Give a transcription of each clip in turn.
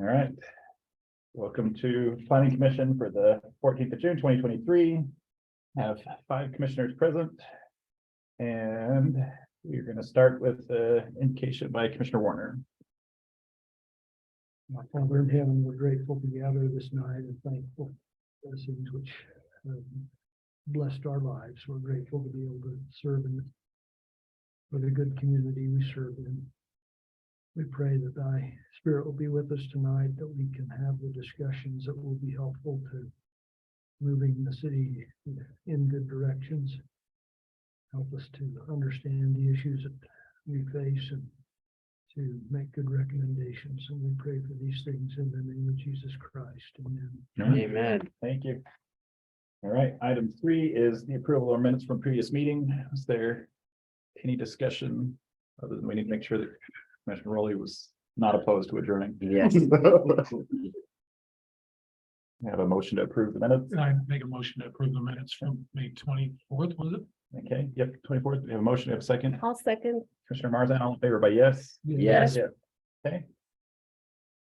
All right. Welcome to Planning Commission for the 14th of June, 2023. Have 5 commissioners present. And we're going to start with the indication by Commissioner Warner. My Father in heaven, we're grateful to gather this night and thankful for blessings which blessed our lives. We're grateful to be able to serve in for the good community we serve in. We pray that thy spirit will be with us tonight, that we can have the discussions that will be helpful to moving the city in good directions. Help us to understand the issues that we face and to make good recommendations. And we pray for these things in the name of Jesus Christ. Amen. Amen. Thank you. All right, item 3 is the approval of minutes from previous meeting. Is there any discussion other than we need to make sure that Commissioner Rowley was not opposed to adjourning? Yes. We have a motion to approve the minutes. I make a motion to approve the minutes from May 24th, was it? Okay, yep, 24th. We have a motion. We have a second. I'll second. Commissioner Marzan, all in favor by yes? Yes. Okay.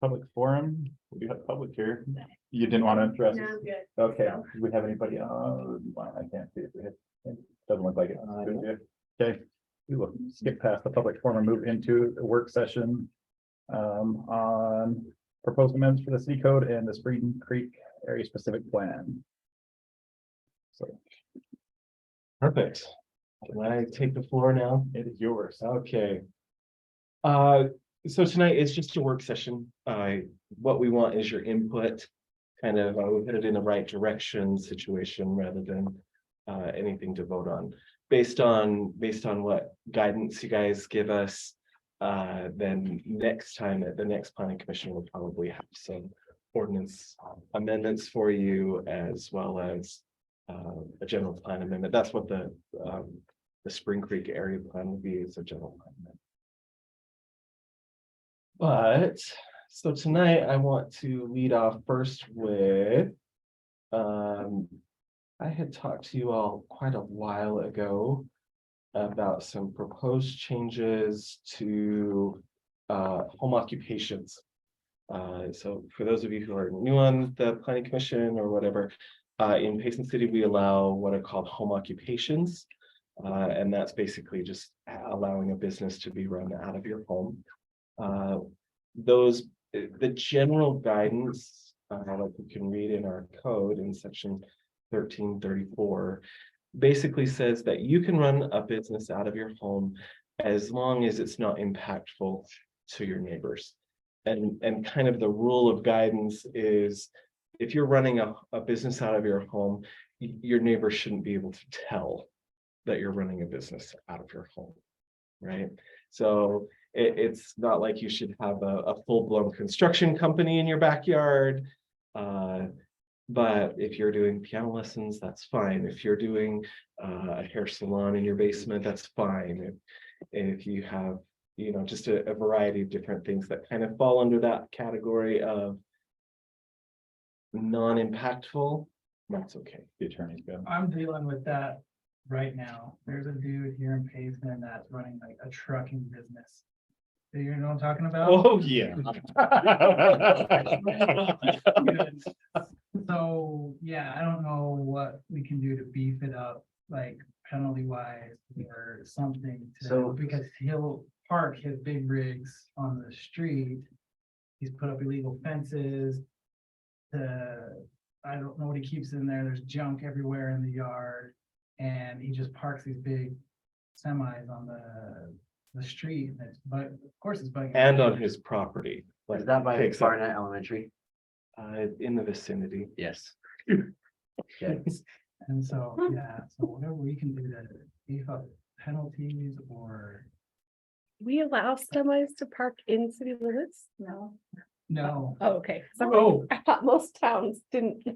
Public forum. We do have public here. You didn't want to address No, it? I'm good. Okay, No. do we have anybody on? I can't see if we have. Doesn't look like it. Okay, we will skip past the public forum and move into the work session on proposed amendments for the city code and the Spring Creek area specific plan. So Perfect. Can I take the floor now? it is yours. Okay. So tonight is just a work session. What we want is your input, kind of we put it in the right direction situation rather than anything to vote on. Based on what guidance you guys give us, then next time at the next planning commission, we'll probably have some ordinance amendments for you, as well as a general plan amendment. That's what the Spring Creek area plan will be, is a general plan amendment. But so tonight I want to lead off first with I had talked to you all quite a while ago about some proposed changes to home occupations. So for those of you who are new on the planning commission or whatever, in Payson City, we allow what are called home occupations. And that's basically just allowing a business to be run out of your home. The general guidance, like you can read in our code in section 1334, basically says that you can run a business out of your home as long as it's not impactful to your neighbors. And kind of the rule of guidance is, if you're running a business out of your home, your neighbors shouldn't be able to tell that you're running a business out of your home, right? So it's not like you should have a full-blown construction company in your backyard. But if you're doing piano lessons, that's fine. If you're doing a hair salon in your basement, that's fine. If you have, just a variety of different things that kind of fall under that category of non-impactful, that's okay. The attorney's go. I'm dealing with that right now. There's a dude here in Payson that's running like a trucking business. Do you know what I'm talking about? Oh, yeah. So, yeah, I don't know what we can do to beef it up, like penalty wise or something. Because he'll park his big rigs on the street. He's put up illegal fences. I don't know what he keeps in there. There's junk everywhere in the yard. And he just parks these big semis on the street. But of course it's bugging. And on his property. Is that by takes up- Barnett Elementary? in the vicinity. Yes. And so, yeah, so whatever we can do to beef up penalties or. We allow semis to park in city limits? No. No. Oh, okay. Oh. I thought most towns didn't.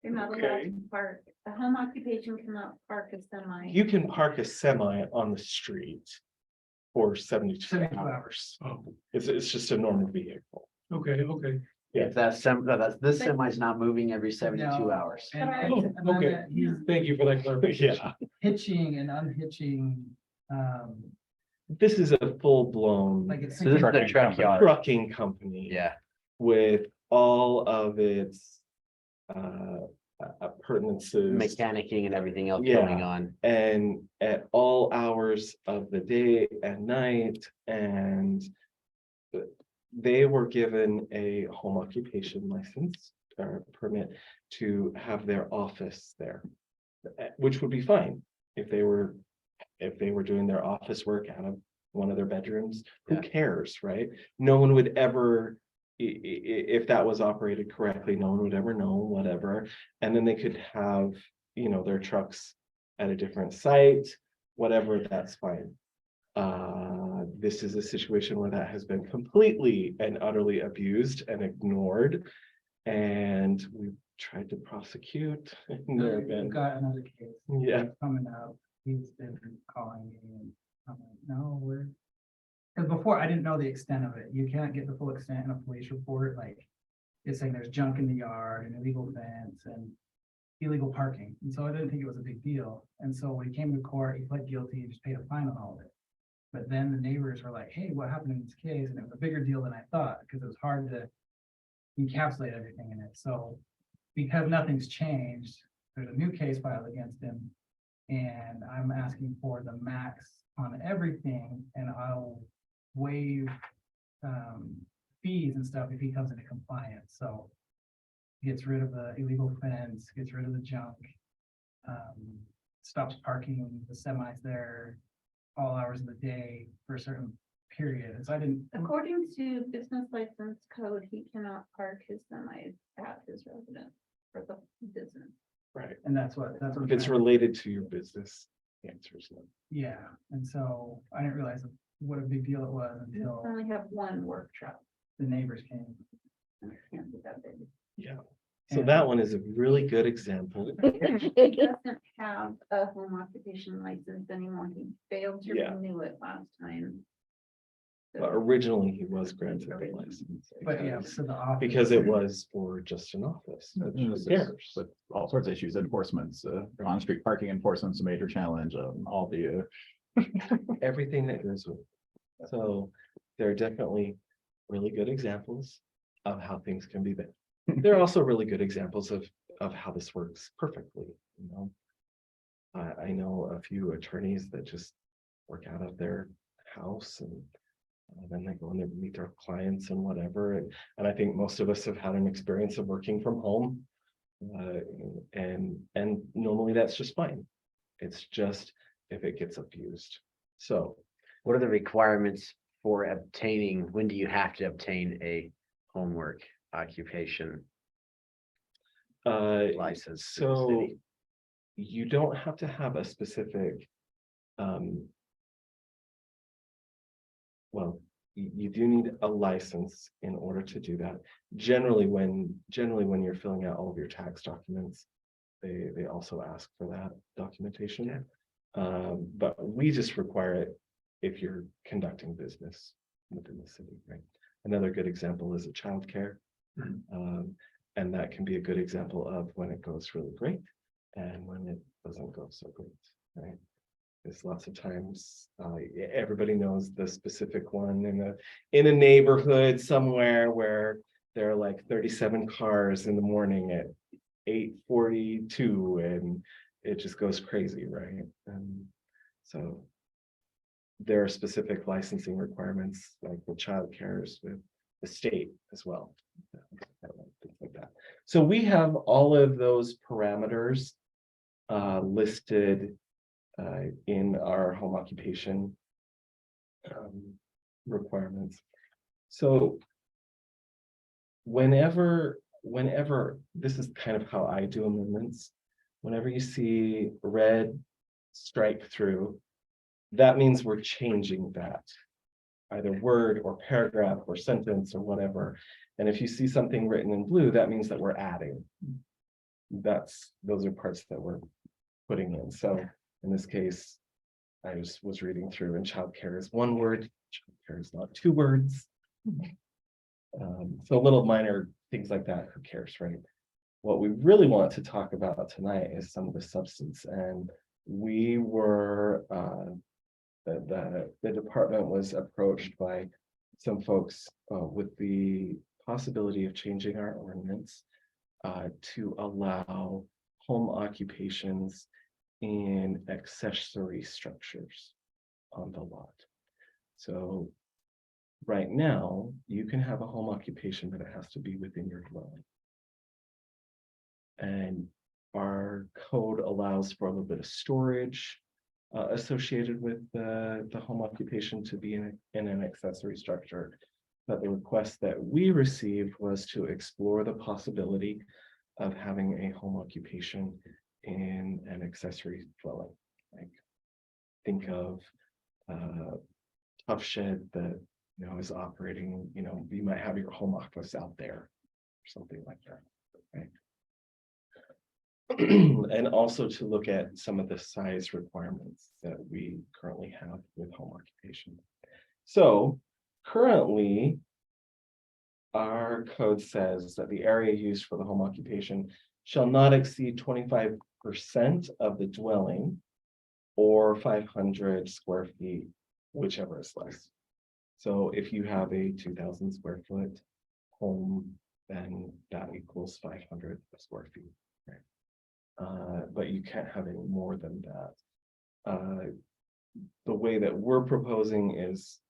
You're not allowed Okay. to park, a home occupation cannot park a semi. You can park a semi on the street for 72 72 hours. Oh, It's just a normal vehicle. okay. Yeah. If this semi's not moving every 72 No. hours. And Oh, then okay. he's Thank you for that clarification. Yeah. hitching and unhitching this is a full-blown Like it's. So this is the truckyard. trucking company. Yeah, With all of its appurtenances. mechanicking and everything else Yeah. going on. And at all hours of the day and night, and they were given a home occupation license or permit to have their office there, which would be fine if they were doing their office work out of one of their bedrooms. Who Yeah. cares, right? No one would ever, if that was operated correctly, no one would ever know, whatever. And then they could have, their trucks at a different site, whatever, that's fine. This is a situation where that has been completely and utterly abused and ignored. And we've tried to prosecute. and there have We've been- got another case. Yeah. Coming up, he's been calling me and I'm like, no, because before I didn't know the extent of it. You can't get the full extent in a police report, like. It's saying there's junk in the yard and illegal fence and illegal parking. And so I didn't think it was a big deal. And so when he came to court, he pled guilty and just paid a fine on all of it. But then the neighbors were like, hey, what happened in this case? And it was a bigger deal than I thought, because it was hard to encapsulate everything in it. So because nothing's changed, there's a new case filed against him. And I'm asking for the max on everything, and I'll waive fees and stuff if he comes into compliance. So gets rid of the illegal fence, gets rid of the junk, stops parking the semis there all hours of the day for a certain period. And so I didn't. According to business license code, he cannot park his semis at his residence for the business. Right. And that's what. If it's related to your business, the answer is no. Yeah, and so I didn't realize what a big deal it was We until only have one work truck. the neighbors came. and it can't be that big. Yeah. So that one is a really good example. It doesn't have a home occupation license anymore. He failed to Yeah. renew it last time. But originally he was granted the license. But yeah, so the office. Because it was for just an office. And Who this is cares? With all sorts of issues, enforcements, on-street parking enforcement's a major challenge, all the, Everything that goes with it. So there are definitely really good examples of how things can be done. There are also really good examples of how this works perfectly, I know a few attorneys that just work out of their house and then they go and they meet their clients and whatever. And I think most of us have had an experience of working from home. And normally that's just fine. It's just if it gets abused. So What are the requirements for obtaining, when do you have to obtain a homework occupation license? through the so city? you don't have to have a specific, well, you do need a license in order to do that. Generally, when you're filling out all of your tax documents, they also ask for that documentation. But we just require it if you're conducting business within the city, right? Another good example is a childcare. And that can be a good example of when it goes really great and when it doesn't go so great, right? There's lots of times, everybody knows the specific one in a neighborhood somewhere where there are like 37 cars in the morning at 8:42 and it just goes crazy, right? And so there are specific licensing requirements like with childcares with the state as well. Things like that. So we have all of those parameters listed in our home occupation requirements. So whenever this is kind of how I do amendments, whenever you see red strike through, that means we're changing that either word or paragraph or sentence or whatever. And if you see something written in blue, that means that we're adding. Those are parts that we're putting in. So in this case, I just was reading through and childcare is one word, childcare is not two words. So little minor things like that, who cares, right? What we really want to talk about tonight is some of the substance, and we were the department was approached by some folks with the possibility of changing our ordinance to allow home occupations in accessory structures on the lot. So right now, you can have a home occupation, but it has to be within your dwelling. And our code allows for a little bit of storage associated with the home occupation to be in an accessory structure. But the request that we received was to explore the possibility of having a home occupation in an accessory dwelling. Like, think of tough shed that is operating. You might have your home office out there or something like that, right? And also to look at some of the size requirements that we currently have with home occupation. So currently, our code says that the area used for the home occupation shall not exceed 25% of the dwelling or 500 square feet, whichever is less. So if you have a 2,000 square foot home, then that equals 500 square feet. But you can't have any more than that. The way that we're proposing is,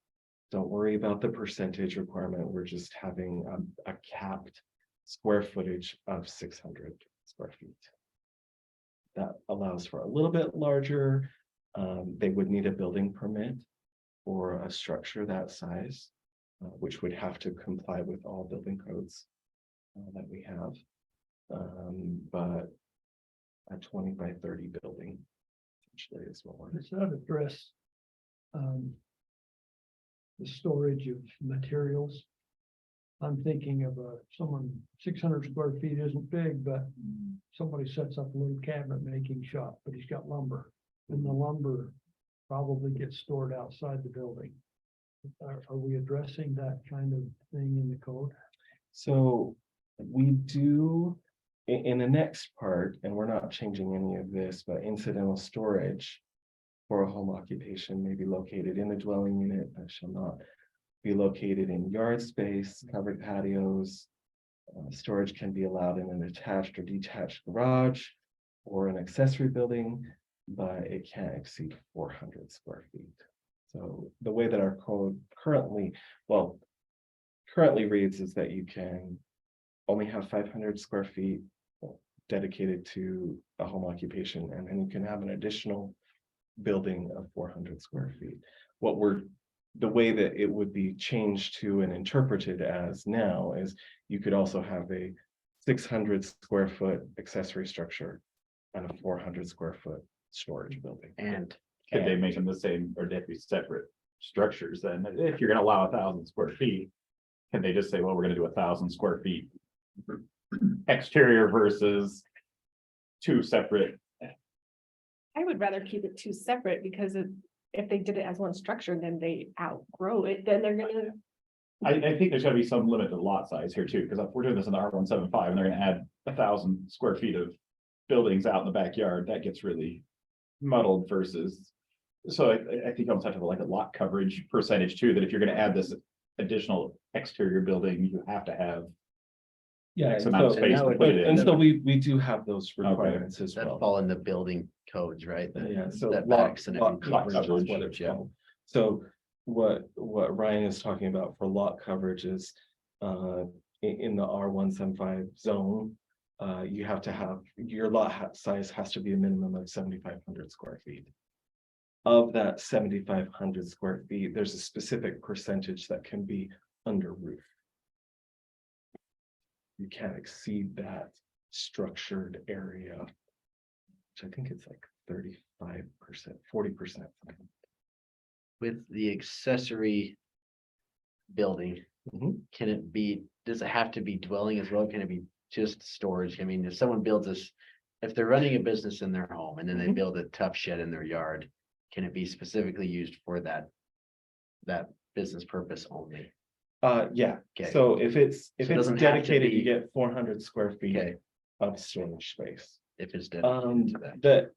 don't worry about the percentage requirement. We're just having a capped square footage of 600 square feet. That allows for a little bit larger. They would need a building permit for a structure that size, which would have to comply with all building codes that we have. But a 20 by 30 building essentially is what we're. Does that address the storage of materials? I'm thinking of someone 600 square feet isn't big, but somebody sets up a little cabinet making shop, but he's got lumber, and the lumber probably gets stored outside the building. Are we addressing that kind of thing in the code? So we do in the next part, and we're not changing any of this, but incidental storage for a home occupation may be located in the dwelling unit that shall not be located in yard space, covered patios. Storage can be allowed in an attached or detached garage or an accessory building, but it can't exceed 400 square feet. So the way that our code currently reads is that you can only have 500 square feet dedicated to a home occupation, and then you can have an additional building of 400 square feet. The way that it would be changed to and interpreted as now is you could also have a 600 square foot accessory structure and a 400 square foot storage building. And Could they make them the same, or they have to be separate structures then? If you're gonna allow 1,000 square feet, can they just say, well, we're gonna do 1,000 square feet exterior versus two separate? I would rather keep it two separate, because if they did it as one structure, then they outgrow it, then they're gonna. I think there's gotta be some limit to lot size here too, because if we're doing this in the R175 and they're gonna add 1,000 square feet of buildings out in the backyard, that gets really muddled versus. So I think you almost have to have like a lot coverage percentage too, that if you're gonna add this additional exterior building, you have to have Yeah, X amount of space to put it in. and so we do have those requirements as that well. fall in the building codes, right? Yeah, so That lot backs and lot everything. coverage is coverage, what it's yeah. called. So what Ryan is talking about for lot coverage is in the R175 zone, you have to have your lot size has to be a minimum of 7,500 square feet. Of that 7,500 square feet, there's a specific percentage that can be under roof. You can't exceed that structured area, which I think it's like 35%, 40%. With the accessory building, Mhm. does it have to be dwelling as well? Can it be just storage? I mean, if someone builds this, if they're running a business in their home and then they Mhm. build a tough shed in their yard, can it be specifically used for that business purpose only? Yeah, Okay. so if it's So it doesn't have to dedicated, you be- get 400 square feet Okay, of storage space. if it's dedicated to that. That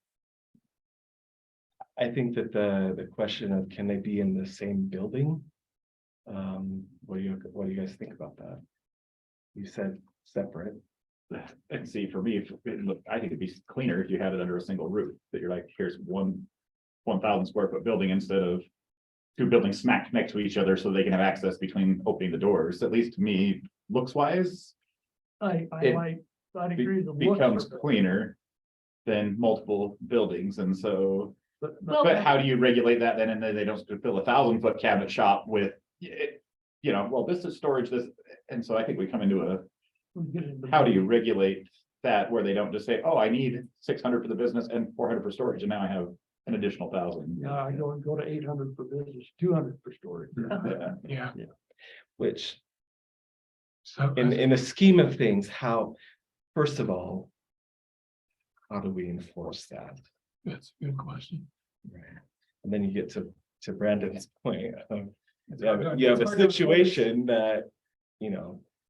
I think that the question of can they be in the same building? What do you guys think about that? You said separate. And see, for me, look, I think it'd be cleaner if you had it under a single roof, that you're like, here's 1,000 square foot building instead of two buildings smacked next to each other so they can have access between opening the doors. At least to me, looks wise, I'd agree. The looks becomes are- cleaner than multiple buildings. And so, Well, but how do you regulate that then? And then they don't fill 1,000-foot cabinet shop with, well, this is storage, this, and so I think we come into how do you regulate that where they don't just say, oh, I need 600 for the business and 400 for storage, and now I have an additional 1,000. Yeah, I go to 800 for business, 200 for storage. Yeah. Yeah. Which So. in the scheme of things, first of all, how do we enforce that? That's a good question. Right. And then you get to Brandon's point. It's You have hard a to- situation that,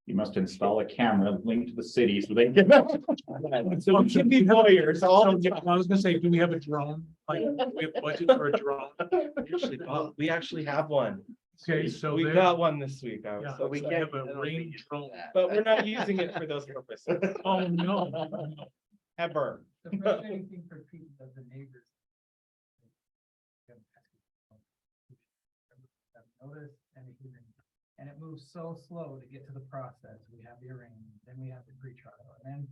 You must install a camera linked to the city so they can. so we can be lawyers all the I time. was gonna say, do we have a drone? Like, we have budget for a drone? We actually have one. Okay, so We there, got one this week. I was Yeah. so we excited. have a rain drone. But we're not using it for those purposes, Oh, no. ever. The frustrating thing for people of the neighbors. Notice and a hearing, and it moves so slow to get to the process. We have the arraignment, then we have the pre-trial, and then.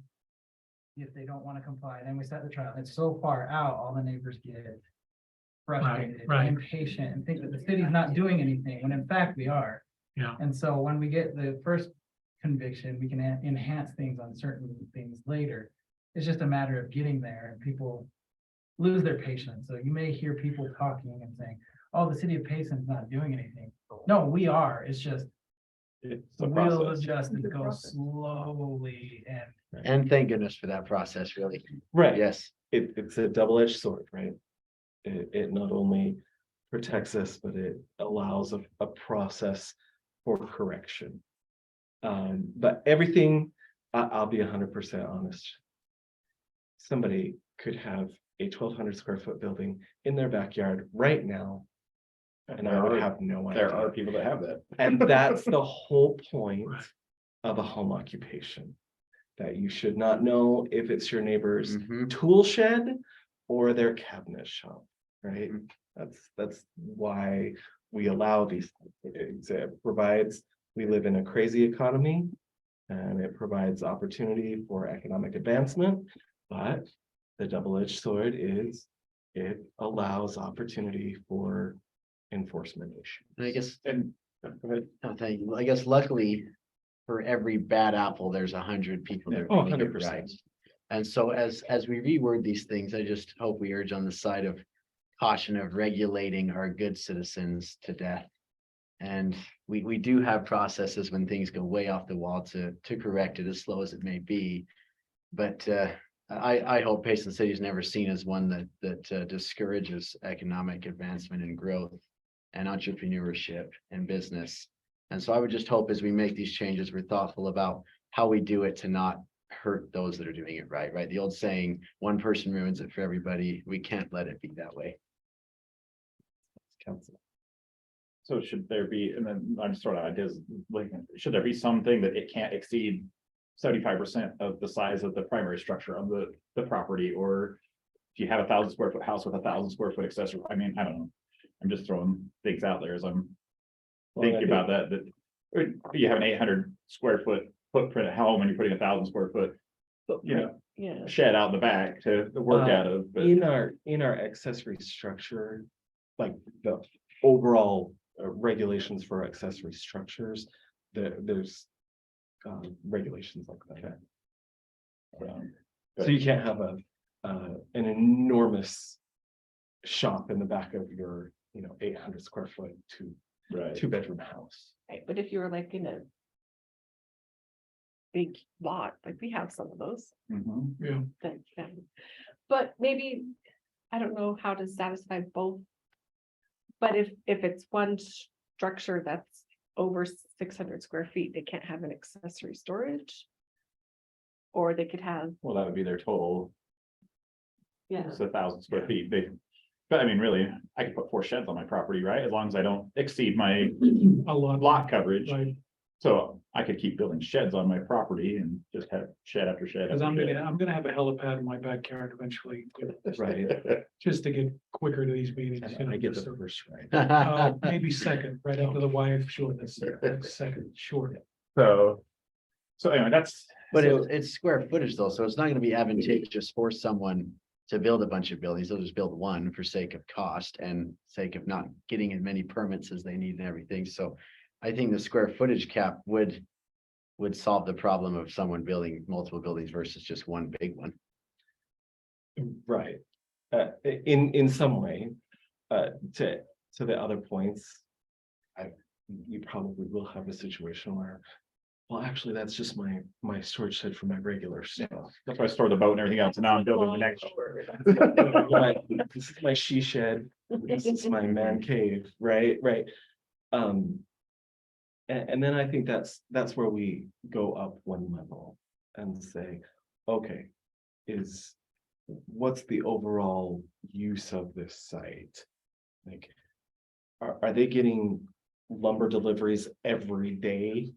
If they don't want to comply, then we set the trial. It's so far out, all the neighbors get frustrated, right. impatient, and think that the city's not doing anything, when in fact we are. Yeah. And so when we get the first conviction, we can enhance things on certain things later. It's just a matter of getting there, and people lose their patience. So you may hear people talking and saying, oh, the city of Payson's not doing anything. No, we are. It's just It's the a wheels of process. justice go slowly and. And thank goodness for that process, really. Right. Yes. It's a double-edged sword, right? It not only protects us, but it allows a process for correction. But everything, I'll be 100% honest. Somebody could have a 1,200 square foot building in their backyard right now, and I would have no idea. There are people that have that. And that's the whole point Right. of a home occupation. That you should not know if it's your neighbor's Mhm. tool shed or their cabinet shop, right? Mhm. That's why we allow these things. It provides, we live in a crazy economy. And it provides opportunity for economic advancement, but the double-edged sword is it allows opportunity for enforcement issues. And I guess, And go ahead. no, thank you. I guess luckily, for every bad apple, there's 100 people that Oh, are doing it 100%. right. And so as we reword these things, I just hope we urge on the side of caution of regulating our good citizens to death. And we do have processes when things go way off the wall to correct it, as slow as it may be. But I hope Payson City is never seen as one that discourages economic advancement and growth and entrepreneurship and business. And so I would just hope as we make these changes, we're thoughtful about how we do it to not hurt those that are doing it right, right? The old saying, one person ruins it for everybody. We can't let it be that way. Council. So should there be, and then I'm just throwing out ideas, like, should there be something that it can't exceed 75% of the size of the primary structure of the property? Or if you have 1,000 square foot house with 1,000 square foot accessory, I mean, I don't know. I'm just throwing things out there as I'm thinking about that or you have an 800 square foot footprint at home and you're putting 1,000 square foot, Yeah. shed out in the back to work out of, but In our accessory structure, like the overall regulations for accessory structures, there's regulations like that. So you can't have an enormous shop in the back of your, 800 square foot right. two-bedroom house. Right, but if you were like in a big lot, like we have some of those, Mhm. Yeah. but maybe, I don't know how to satisfy both. But if it's one structure that's over 600 square feet, they can't have an accessory storage. Or they could have, Well, that would be their total, yeah, it's 1,000 square feet, But I mean, really, I could put 4 sheds on my property, right? As long as I don't exceed my A lot. lot coverage. Right, So I could keep building sheds on my property and just have shed after shed. because after I'm gonna have a helipad in my backyard eventually, Right. just to get quicker to these meetings. you know, I get just the to- first right. Maybe second, right after the wife, sure, that's second, sure. So anyway, that's, But So- it's square footage though, so it's not gonna be advantageous for someone to build a bunch of buildings. They'll just build one for sake of cost and sake of not getting as many permits as they need and everything. So I think the square footage cap would solve the problem of someone building multiple buildings versus just one big one. Right. In some way, to the other points. You probably will have a situation where, well, actually, that's just my storage shed for my regular stuff. that's why I store the boat and everything else. And now I'm building the next. This is my she shed, this is my man cave, right, right. And then I think that's where we go up one level and say, okay, what's the overall use of this site? Like, are they getting lumber deliveries every day?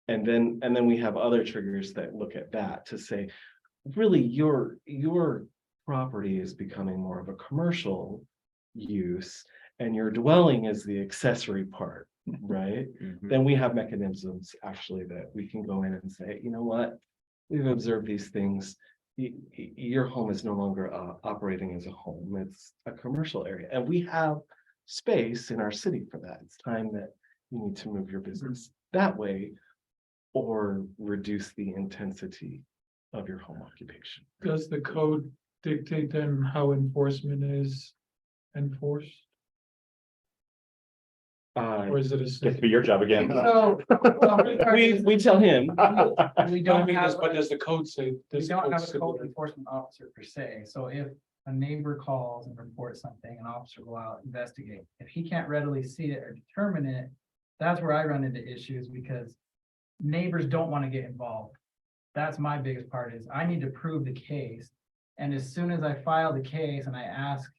And then we have other triggers that look at that to say, really, your property is becoming more of a commercial use and your dwelling is the accessory part, right? Then we have mechanisms actually that we can go in and say, you know what? We've observed these things. Your home is no longer operating as a home, it's a commercial area. And we have space in our city for that. It's time that you need to move your business that way or reduce the intensity of your home occupation. Does the code dictate then how enforcement is enforced, or is it Gets a? to be your job again. So. We tell him, We But I don't mean, have, but does the code say? we does the don't code have a say code that? enforcement officer per se, so if a neighbor calls and reports something, an officer will out investigate. If he can't readily see it or determine it, that's where I run into issues because neighbors don't want to get involved. That's my biggest part is I need to prove the case. And as soon as I file the case and I ask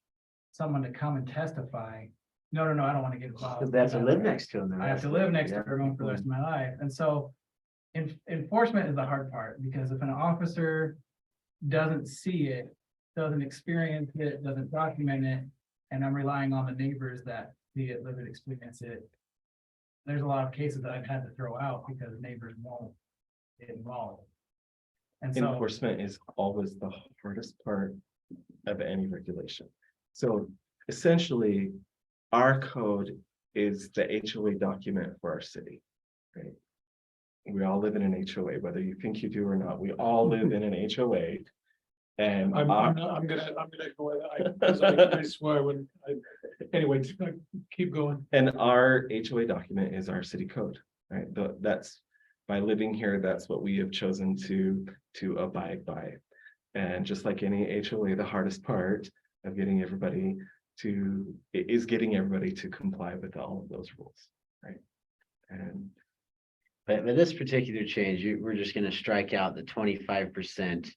someone to come and testify, no, I don't want to get involved. Cause they have to live next to them. I have to live next to everyone for the rest of my life. And so enforcement is the hard part because if an officer doesn't see it, doesn't experience it, doesn't document it, and I'm relying on the neighbors that see it, live it, experience it. There's a lot of cases that I've had to throw out because neighbors won't get involved. And so, enforcement is always the hardest part of any regulation. So essentially, our code is the HOA document for our city, right? We all live in an HOA, whether you think you do or not, we all live in an HOA. And I'm gonna go, I swear, anyway, keep going. And our HOA document is our city code, right? That's, by living here, that's what we have chosen to abide by. And just like any HOA, the hardest part of getting everybody is getting everybody to comply with all of those rules, right? And But this particular change, we're just gonna strike out the 25%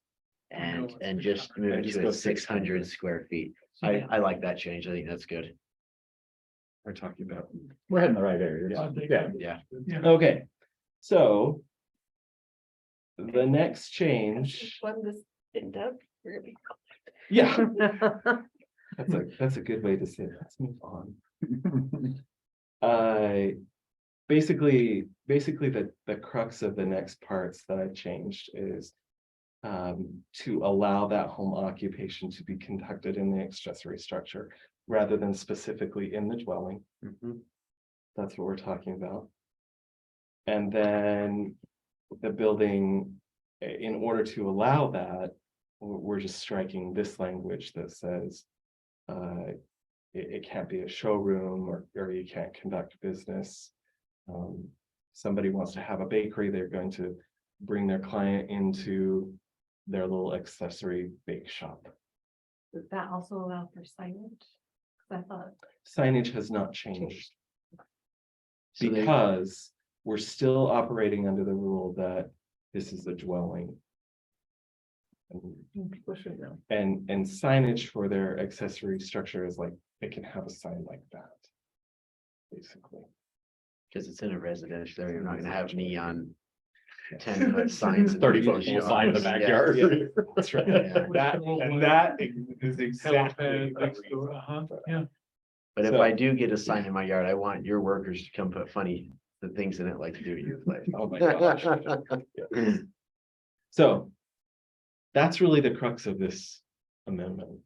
and just move And it just to go a 600 600. square feet. I like that change. I think that's good. we're talking about, We're heading the right area. Yeah. Yeah. okay, so the next change, When this end up, we're gonna be. yeah, that's a good way to say it. Let's move on. Basically, the crux of the next parts that I changed is to allow that home occupation to be conducted in the accessory structure rather than specifically in the dwelling. That's what we're talking about. And then the building, in order to allow that, we're just striking this language that says it can't be a showroom or you can't conduct business. Somebody wants to have a bakery, they're going to bring their client into their little accessory bake shop. Does that also allow for signage? 'Cause I thought, Signage has not changed So they- because we're still operating under the rule that this is a dwelling. And signage for their accessory structure is like, they can have a sign like that. Basically. Because it's in a residential area, you're not gonna have neon 10-foot signs. 30-foot pole sign in the backyard. Yeah. That's right. Yeah. That is exactly. Uh-huh, yeah. But if So- I do get a sign in my yard, I want your workers to come put the things in it like they do at your place. Oh my gosh. So that's really the crux of this amendment.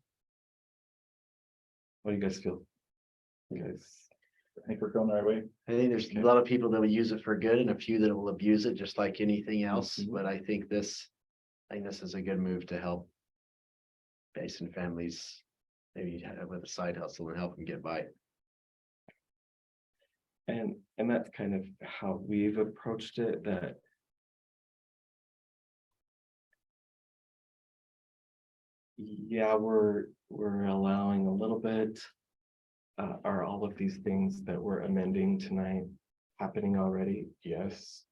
What do you guys feel? You guys, I think we're going the right way. I think there's a lot of people that will use it for good and a few that will abuse it just like anything else, Mhm. but I think this is a good move to help Payson families, maybe with a side hustle and help them get by. and that's kind of how we've approached it, that yeah, we're allowing a little bit. Are all of these things that we're amending tonight happening already? Yes.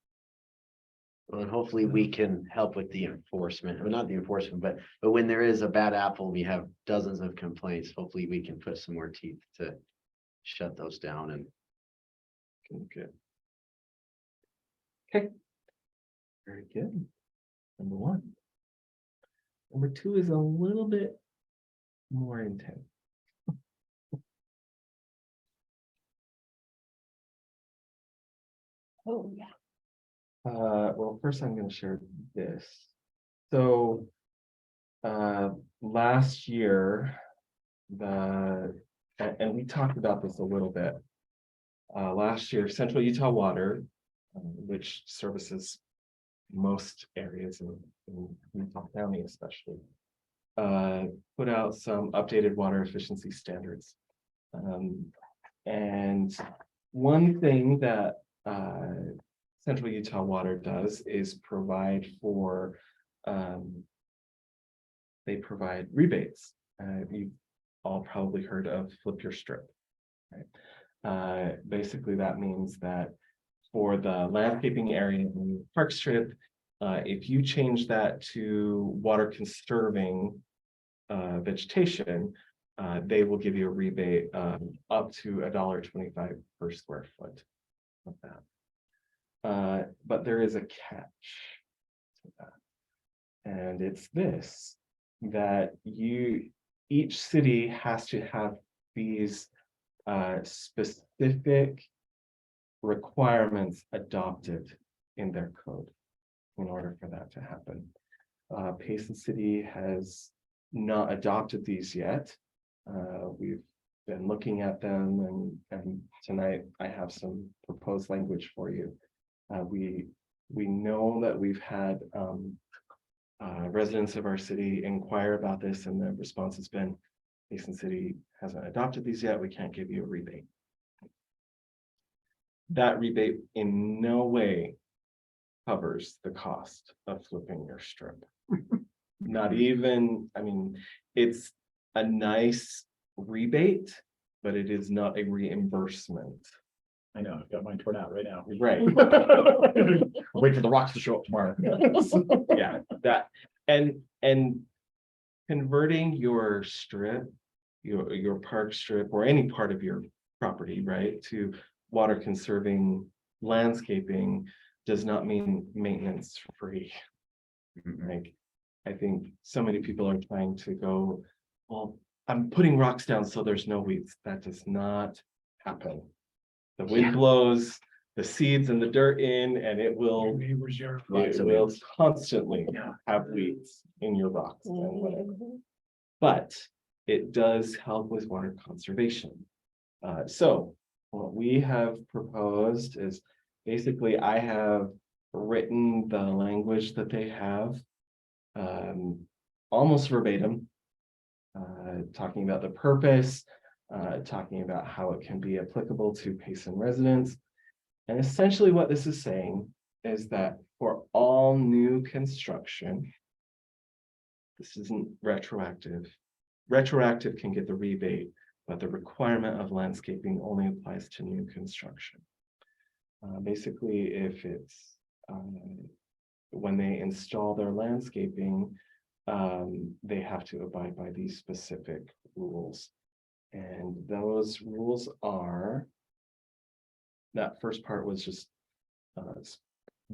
Well, and hopefully we can help with the enforcement, well, not the enforcement, but when there is a bad apple, we have dozens of complaints. Hopefully we can put some more teeth to shut those down and. Good. Okay. Very good. Number one. Number two is a little bit more intense. Oh, yeah. Well, first I'm going to share this. So, last year, and we talked about this a little bit. Last year, Central Utah Water, which services most areas in Utah County especially, put out some updated water efficiency standards. And one thing that Central Utah Water does is provide for, they provide rebates. You've all probably heard of Flip Your Strip, right? Basically, that means that for the landscaping area in the park strip, if you change that to water conserving vegetation, they will give you a rebate up to $1.25 per square foot of that. But there is a catch to that. And it's this, that each city has to have these specific requirements adopted in their code in order for that to happen. Payson City has not adopted these yet. We've been looking at them, and tonight I have some proposed language for you. We know that we've had residents of our city inquire about this, and the response has been, Payson City hasn't adopted these yet, we can't give you a rebate. That rebate in no way covers the cost of flipping your strip. Not even, I mean, it's a nice rebate, but it is not a reimbursement. I know, I've got mine torn out right now. Right. Wait for the rocks to show up tomorrow. Yeah, that, and converting your strip, your park strip, or any part of your property, right, to water conserving landscaping does not mean maintenance free. Like, I think so many people are trying to go, well, I'm putting rocks down so there's no weeds. That does not happen. The wind blows the seeds and the dirt in, and it will constantly have weeds in your rocks and whatever. But it does help with water conservation. So what we have proposed is basically I have written the language that they have almost verbatim, talking about the purpose, talking about how it can be applicable to Payson residents. And essentially what this is saying is that for all new construction, this isn't retroactive. Retroactive can get the rebate, but the requirement of landscaping only applies to new construction. Basically, if it's when they install their landscaping, they have to abide by these specific rules. And those rules are. That first part was just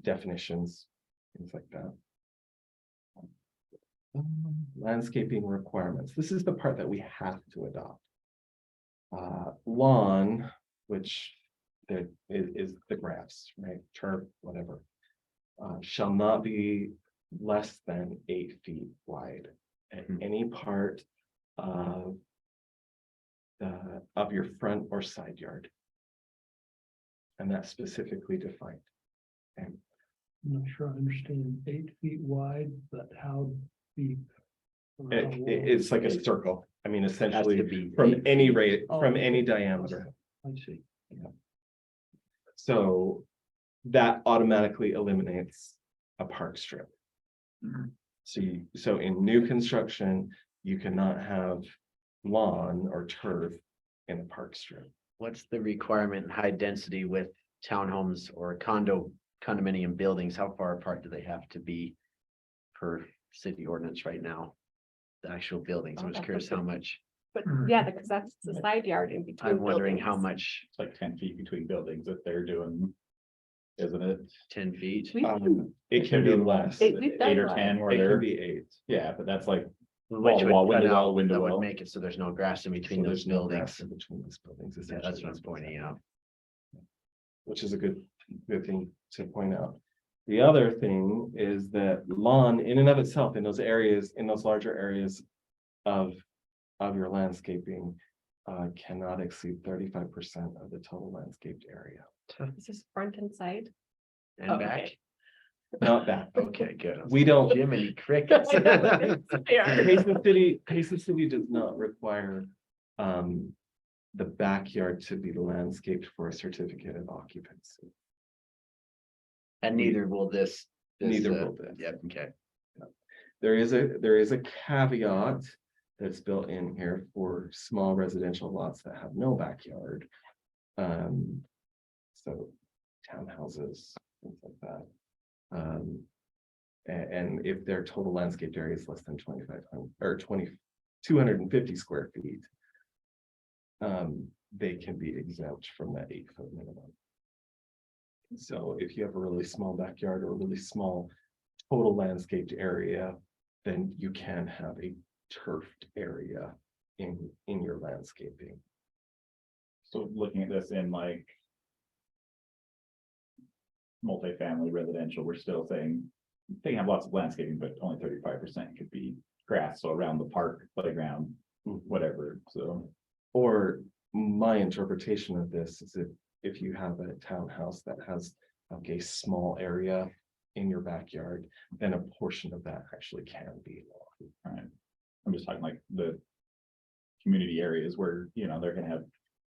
definitions, things like that. Landscaping requirements. This is the part that we have to adopt. Lawn, which is the grass, right? Turf, whatever, shall not be less than 8 feet wide at any part of your front or side yard. And that's specifically defined. And I'm not sure I understand, 8 feet wide, but how deep? Or how long? it's like a circle. I mean, Has to essentially be from 8 any feet. rate, from Oh, any okay. diameter. I see. So that automatically eliminates a park strip. So in new construction, you cannot have lawn or turf in a park strip. What's the requirement in high density with townhomes or condominium buildings? How far apart do they have to be per city ordinance right now? The actual buildings, I was That's curious a how good- much, But yeah, because that's the side yard in between. I'm wondering how buildings. much, It's like 10 feet between buildings that they're doing, isn't it? 10 feet? It can be less. We've done 8 or less. 10 where It they're, can be 8. yeah, but that's like, Which wall to would wall, cut window to wall, out- window that to would wall. make it so there's no grass in between So those there's no grass buildings. in between those buildings. Yeah, Essentially, that's what I'm pointing out. which is a good thing to point out. The other thing is that lawn in and of itself in those areas, in those larger areas of your landscaping cannot exceed 35% of the total landscaped area. Is this front and side? And Oh, back? okay. Not that. Okay, good. We don't, Jiminy crickets. I know, but it's fair. Payson City does not require the backyard to be landscaped for a certificate of occupancy. And neither will this. Neither will this. Yep, okay. There is a caveat that's built in here for small residential lots that have no backyard. So townhouses, things like that. And if their total landscaped area is less than 2,500 or 250 square feet, they can be exempt from that 8-foot minimum. So if you have a really small backyard or a really small total landscaped area, then you can have a turfed area in your landscaping. So looking at this in like multifamily residential, we're still saying they have lots of landscaping, but only 35% could be grass, so around the park, playground, whatever, so. Or my interpretation of this is if you have a townhouse that has like a small area in your backyard, then a portion of that actually can be lawn. Right. I'm just talking like the community areas where, you know, they're gonna have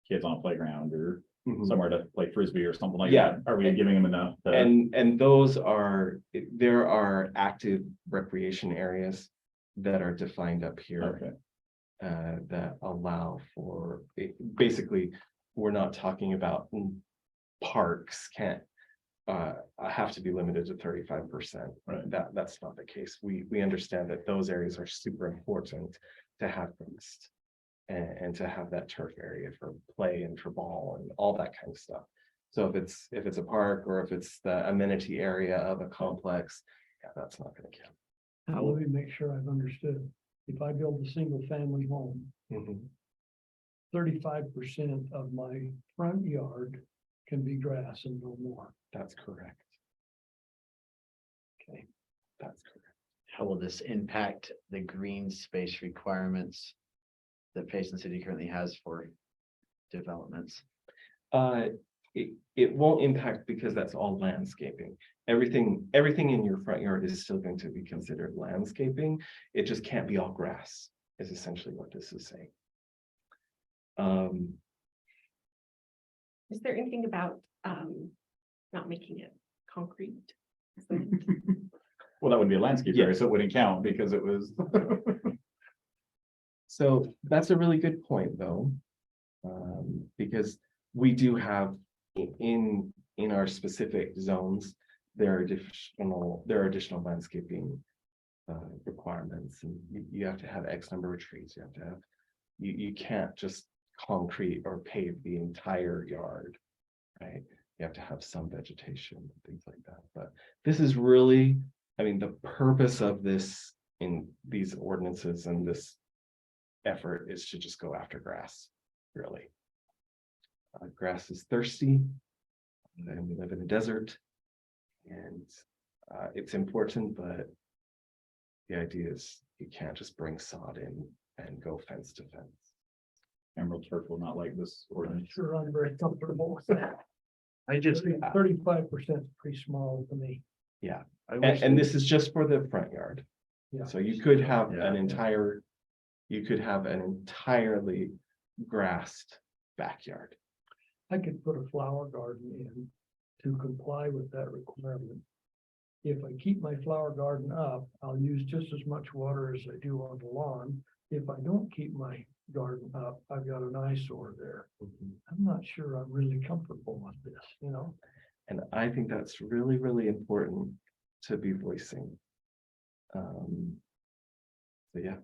kids on a playground or somewhere to play frisbee or something like Yeah. that. Are we giving them enough? And those are, there are active recreation areas that are defined up here. Okay, That allow for, basically, we're not talking about parks can't have to be limited to 35%. Right. That's not the case. We understand that those areas are super important to have fenced and to have that turf area for play and for ball and all that kind of stuff. So if it's a park or if it's the amenity area of a complex, yeah, that's not going to count. Let me make sure I've understood. If I build a single family home, 35% of my front yard can be grass and no more. That's correct. Okay. That's correct. How will this impact the green space requirements that Payson City currently has for developments? It won't impact because that's all landscaping. Everything in your front yard is still going to be considered landscaping. It just can't be all grass, is essentially what this is saying. Is there anything about not making it concrete? well, that would be a landscape area, so it wouldn't count because it was. So that's a really good point, though. Because we do have in our specific zones, there are additional landscaping requirements, and you have to have X number of trees, you have to have, you can't just concrete or pave the entire yard, right? You have to have some vegetation, things like that, but this is really, I mean, the purpose of this in these ordinances and this effort is to just go after grass, really. Grass is thirsty, and we live in a desert, and it's important, but the idea is you can't just bring sod in and go fence to fence. Emerald Turf will not like this ordinance. Sure, I'm very comfortable with that. I just, 35% is pretty small to me. I wish And this is just for the front yard. Yeah. So you could have Yeah. an entire, you could have an entirely grassed backyard. I could put a flower garden in to comply with that requirement. If I keep my flower garden up, I'll use just as much water as I do on the lawn. If I don't keep my garden up, I've got an eyesore there. I'm not sure I'm really comfortable with this, you know? And I think that's really, really important to be voicing. So yeah.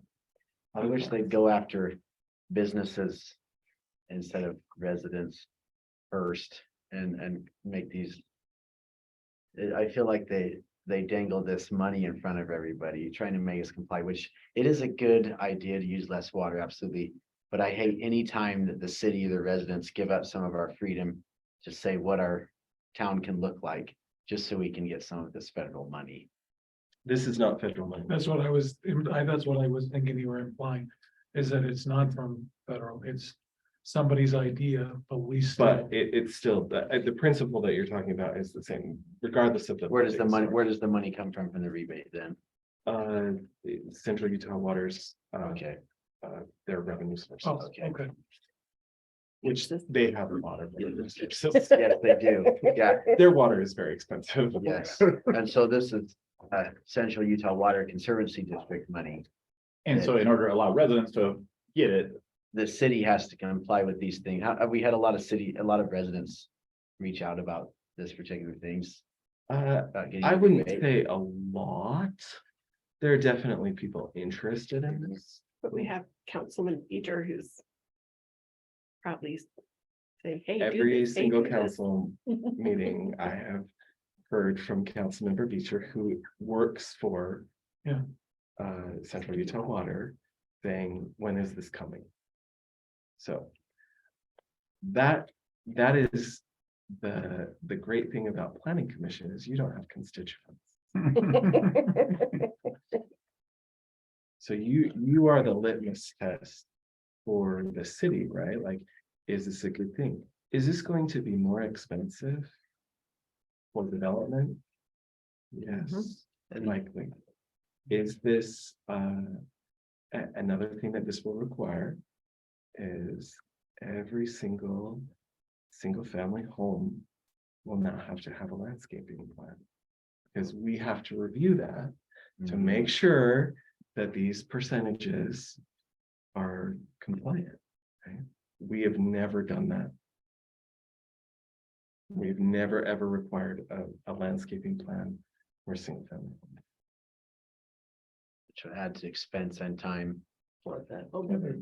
I wish they'd go after businesses instead of residents first and make these. I feel like they dangle this money in front of everybody, trying to make us comply, which it is a good idea to use less water, absolutely. But I hate any time that the city or the residents give up some of our freedom to say what our town can look like, just so we can get some of this federal money. This is not federal money. That's what that's what I was thinking you were implying, is that it's not from federal, it's somebody's idea, but we still. But it's still, the principle that you're talking about is the same, regardless of the. Where does the money, funding where does the money come from the rebate then? source. Central Utah Waters, Okay, their revenue sources, Oh, okay. okay. which they have a lot of. revenue sources. yes, they do, yeah, Their water is very expensive. yes. And so this is Central Utah Water Conservancy District money. And so in order to allow residents to get it, The city has to comply with these things. Have we had a lot of residents reach out about this particular things? About getting I a wouldn't rebate? say a lot. There are definitely people interested in this. But we have Councilman Beecher who's probably saying, hey. do Every this, hey, single do this. council meeting, I have heard from Councilmember Beecher, who works for Yeah. Central Utah Water, saying, when is this coming? So that is the great thing about planning commission is you don't have constituents. So you are the litmus test for the city, right? Like, is this a good thing? Is this going to be more expensive for development? Yes, likely. Is this another thing that this will require is every single family home will not have to have a landscaping plan. Because we have to review that to make sure that these percentages are compliant. Right? We have never done that. We've never ever required a landscaping plan for a single family home. Which adds expense and time. For the Have a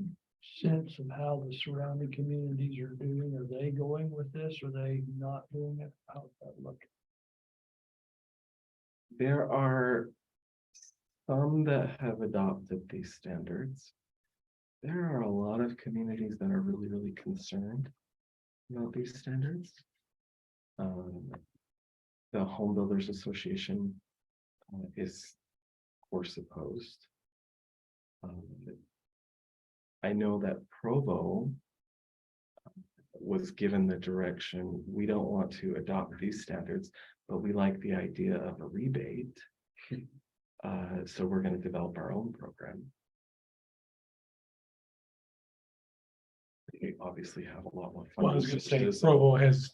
sense of how the surrounding communities are doing. Are they going with this? Are they not doing it? How's that look? There are some that have adopted these standards. There are a lot of communities that are really, really concerned about these standards. The Home Builders Association is, of course, opposed. I know that Provo was given the direction, we don't want to adopt these standards, but we like the idea of a rebate. So we're going to develop our own program. They obviously have a lot more. Well, I was gonna say, resources Provo has,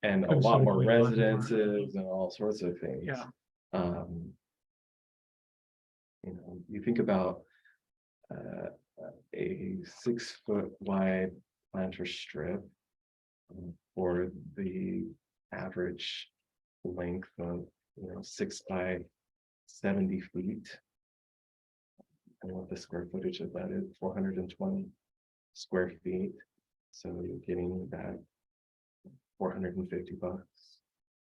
and a lot more considerably a lot more. residences and all sorts of things. Yeah. You know, you think about a 6-foot wide planter strip for the average length of 6 by 70 feet. I don't know what the square footage of that is, 420 square feet. So you're getting that $450.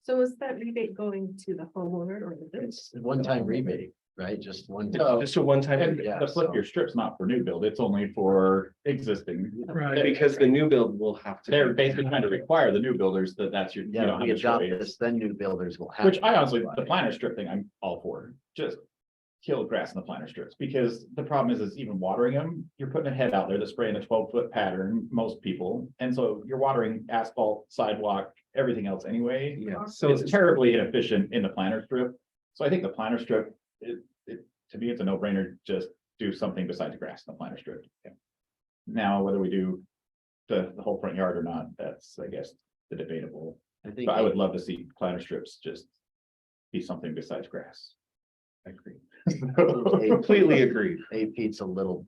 So is that rebate going to the homeowner or the village? It's a one-time rebate, right? Just one. Just a one-time, And Yeah, the flip so- your strip's not for new build, it's only for existing. Right. because the new build will have to. They're basically trying to require the new builders that that's your. you Yeah, don't if we have a adopt choice. this, then new builders will have. Which I to honestly, apply. the planter strip thing, I'm all for, just kill grass in the planter strips, because the problem is even watering them, you're putting a head out there that's spraying a 12-foot pattern, most people, and so you're watering asphalt, sidewalk, everything else anyway. Yeah, So so it's terribly inefficient in the planter strip, so I think the planter strip, to me, it's a no-brainer, just do something besides grass in the planter strip. Now, whether we do the whole front yard or not, that's, I guess, the debatable, I think, but I would love to see planter strips just be something besides grass. I agree. Completely agree. 8 feet's a little,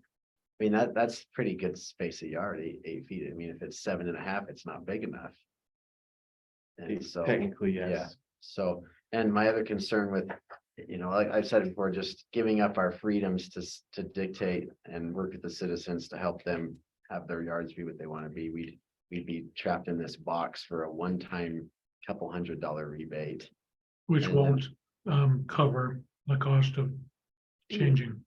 I mean, that's pretty good space of yard, 8 feet. I mean, if it's 7.5, it's not big enough. And so, Technically, yeah, yes. so, and my other concern with, like I've said before, just giving up our freedoms to dictate and work with the citizens to help them have their yards be what they want to be, we'd be trapped in this box for a one-time couple $100 rebate. Which And then- won't cover the cost of changing.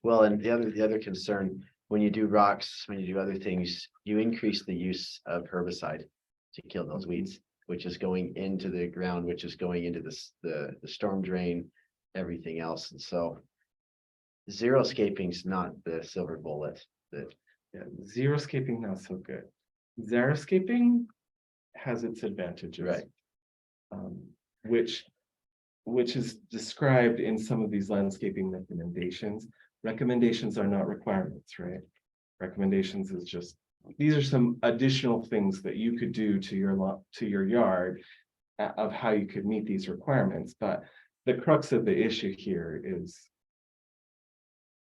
Well, and the other concern, when you do rocks, when you do other things, you increase the use of herbicide to kill those weeds, which is going into the ground, which is going into the storm drain, everything else. And so xeriscaping's not the silver bullet that, Yeah, xeriscaping not so good. Xeriscaping has its advantages. Right. Which is described in some of these landscaping recommendations. Recommendations are not requirements, right? Recommendations is just, these are some additional things that you could do to your lot, to your yard of how you could meet these requirements, but the crux of the issue here is,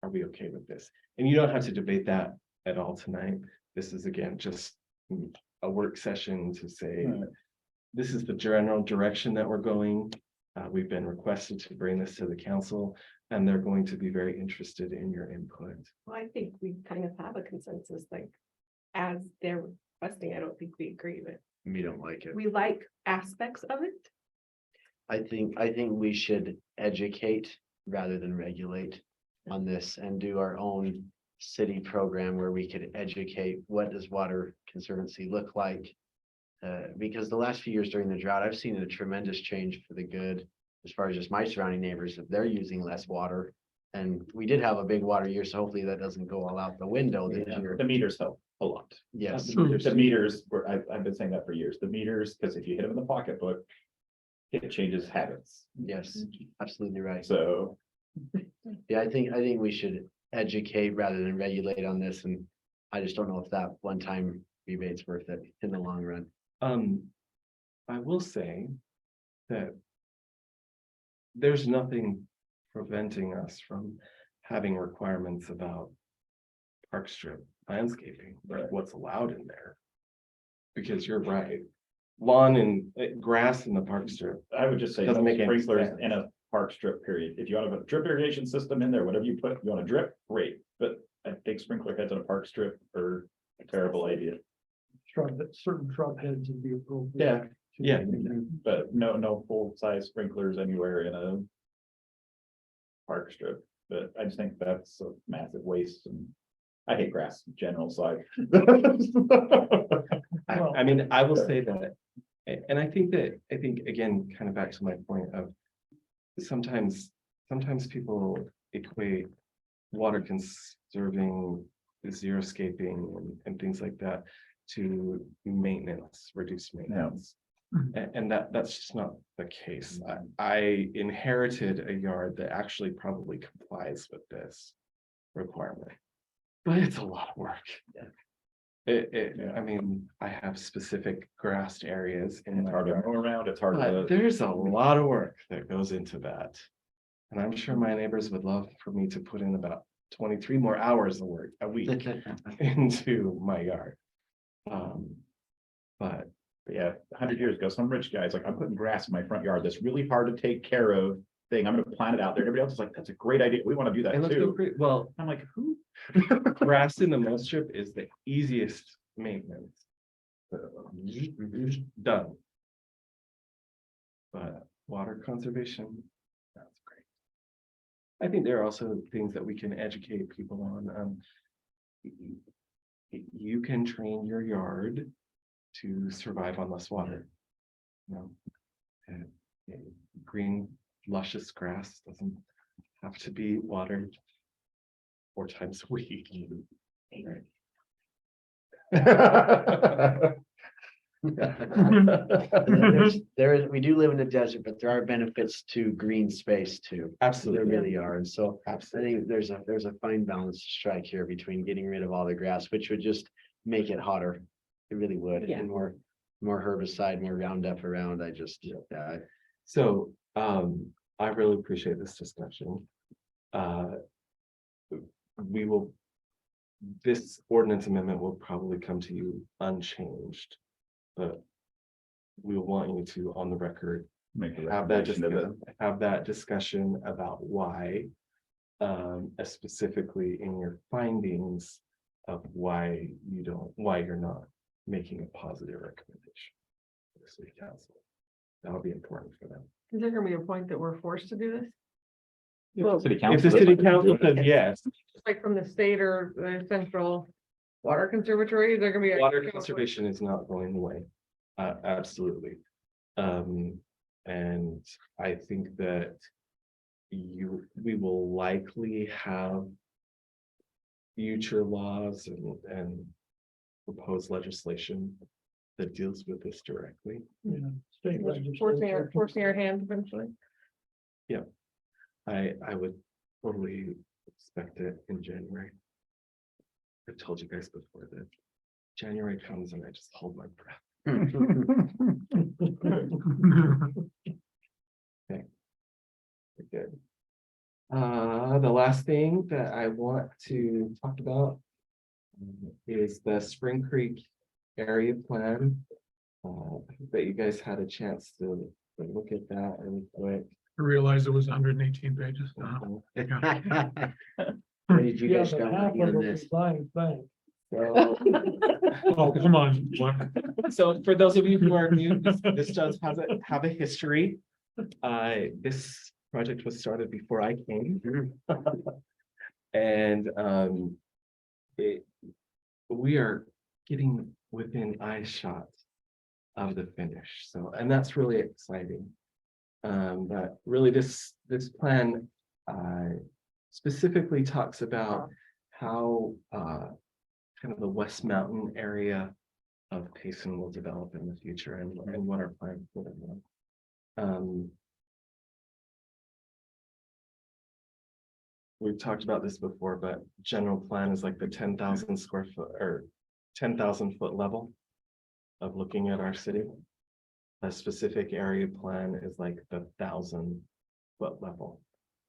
are we okay with this? And you don't have to debate that at all tonight. This is again, just a work session to say, Right. this is the general direction that we're going. We've been requested to bring this to the council, and they're going to be very interested in your input. Well, I think we kind of have a consensus, like, as they're requesting, I don't think we agree with. we don't like it. We like aspects of it. I think we should educate rather than regulate on this and do our own city program where we could educate, what does water conservancy look like? Because the last few years during the drought, I've seen a tremendous change for the good as far as just my surrounding neighbors, if they're using less water. And we did have a big water year, so hopefully that doesn't go all out the window this year. The meters help a lot. Yes, The meters, I've been saying that for years, the meters, because if you hit them in the pocketbook, it changes habits, yes, absolutely right. so. Yeah, I think we should educate rather than regulate on this, and I just don't know if that one-time rebate's worth it in the long run. I will say that there's nothing preventing us from having requirements about park strip landscaping, like what's allowed in there. Because you're right, lawn and grass in the park strip. I would just say Doesn't no make any sprinklers sense. in a park strip, period. If you want to put a drip irrigation system in there, whatever you put, you want to drip, great, but I think sprinkler heads in a park strip are a terrible idea. Certain shrub heads would be appropriate. Yeah. But no full-size sprinklers anywhere in a park strip, but I just think that's a massive waste, and I hate grass in general, so I mean, I will say that, and I think again, kind of back to my point of sometimes people equate water conserving, xeriscaping and things like that to maintenance, reduced maintenance. And that's just not the case. I inherited a yard that actually probably complies with this requirement, but it's a lot of work. I mean, I have specific grassed areas in It's my hard to yard, go around, it's hard but to, there's a lot of work that goes into that. And I'm sure my neighbors would love for me to put in about 23 more hours of work a week into my yard. But yeah, 100 years ago, some rich guy's like, I'm putting grass in my front yard that's really hard to take care of. thing. I'm gonna plant it out there. Everybody else is like, that's a great idea. We want to do that And let's go too. create, well, I'm like, who? grass in the mold strip is the easiest maintenance. Done. But water conservation, that's great. I think there are also things that we can educate people on. You can train your yard to survive on less water. You know, and green luscious grass doesn't have to be watered 4 times a week. Right. We do live in the desert, but there are benefits to green space too. There Absolutely. really are. And so I Absolutely. think there's a fine balance to strike here between getting rid of all the grass, which would just make it hotter. It really would, Yeah. and more herbicide, more Roundup around. I just, yeah, So, I really appreciate this discussion. We will, this ordinance amendment will probably come to you unchanged. But we want you to, on the record, Make a have that recommendation to them. have that discussion about why. Specifically in your findings of why you're not making a positive recommendation to the city council. That'll be important for them. Is there gonna be a point that we're forced to do this? If the city If council the city doesn't do council it, says yes, Like from the state or the central water conservatory, is there gonna be? a- water conservation is not going away. Absolutely. And I think that we will likely have future laws and proposed legislation that deals with this directly. Yeah, state Forcing our hand eventually. I would totally expect it in January. I've told you guys before that January comes and I just hold my breath. Good. The last thing that I want to talk about is the Spring Creek area plan. I hope that you guys had a chance to look at that really quick. I realized it was 118 pages. What did you Yeah, guys but go half working of on it this? was buying things. So, Oh, come on. What? so for those of you who are new, this does have a history. This project was started before I came. And we are getting within eyeshot of the finish. So, and that's really exciting. But really this plan specifically talks about how kind of the West Mountain area of Payson will develop in the future and what our plans for them. We've talked about this before, but general plan is like the 10,000 square foot or 10,000 foot level of looking at our city. A specific area plan is like the 1,000 foot level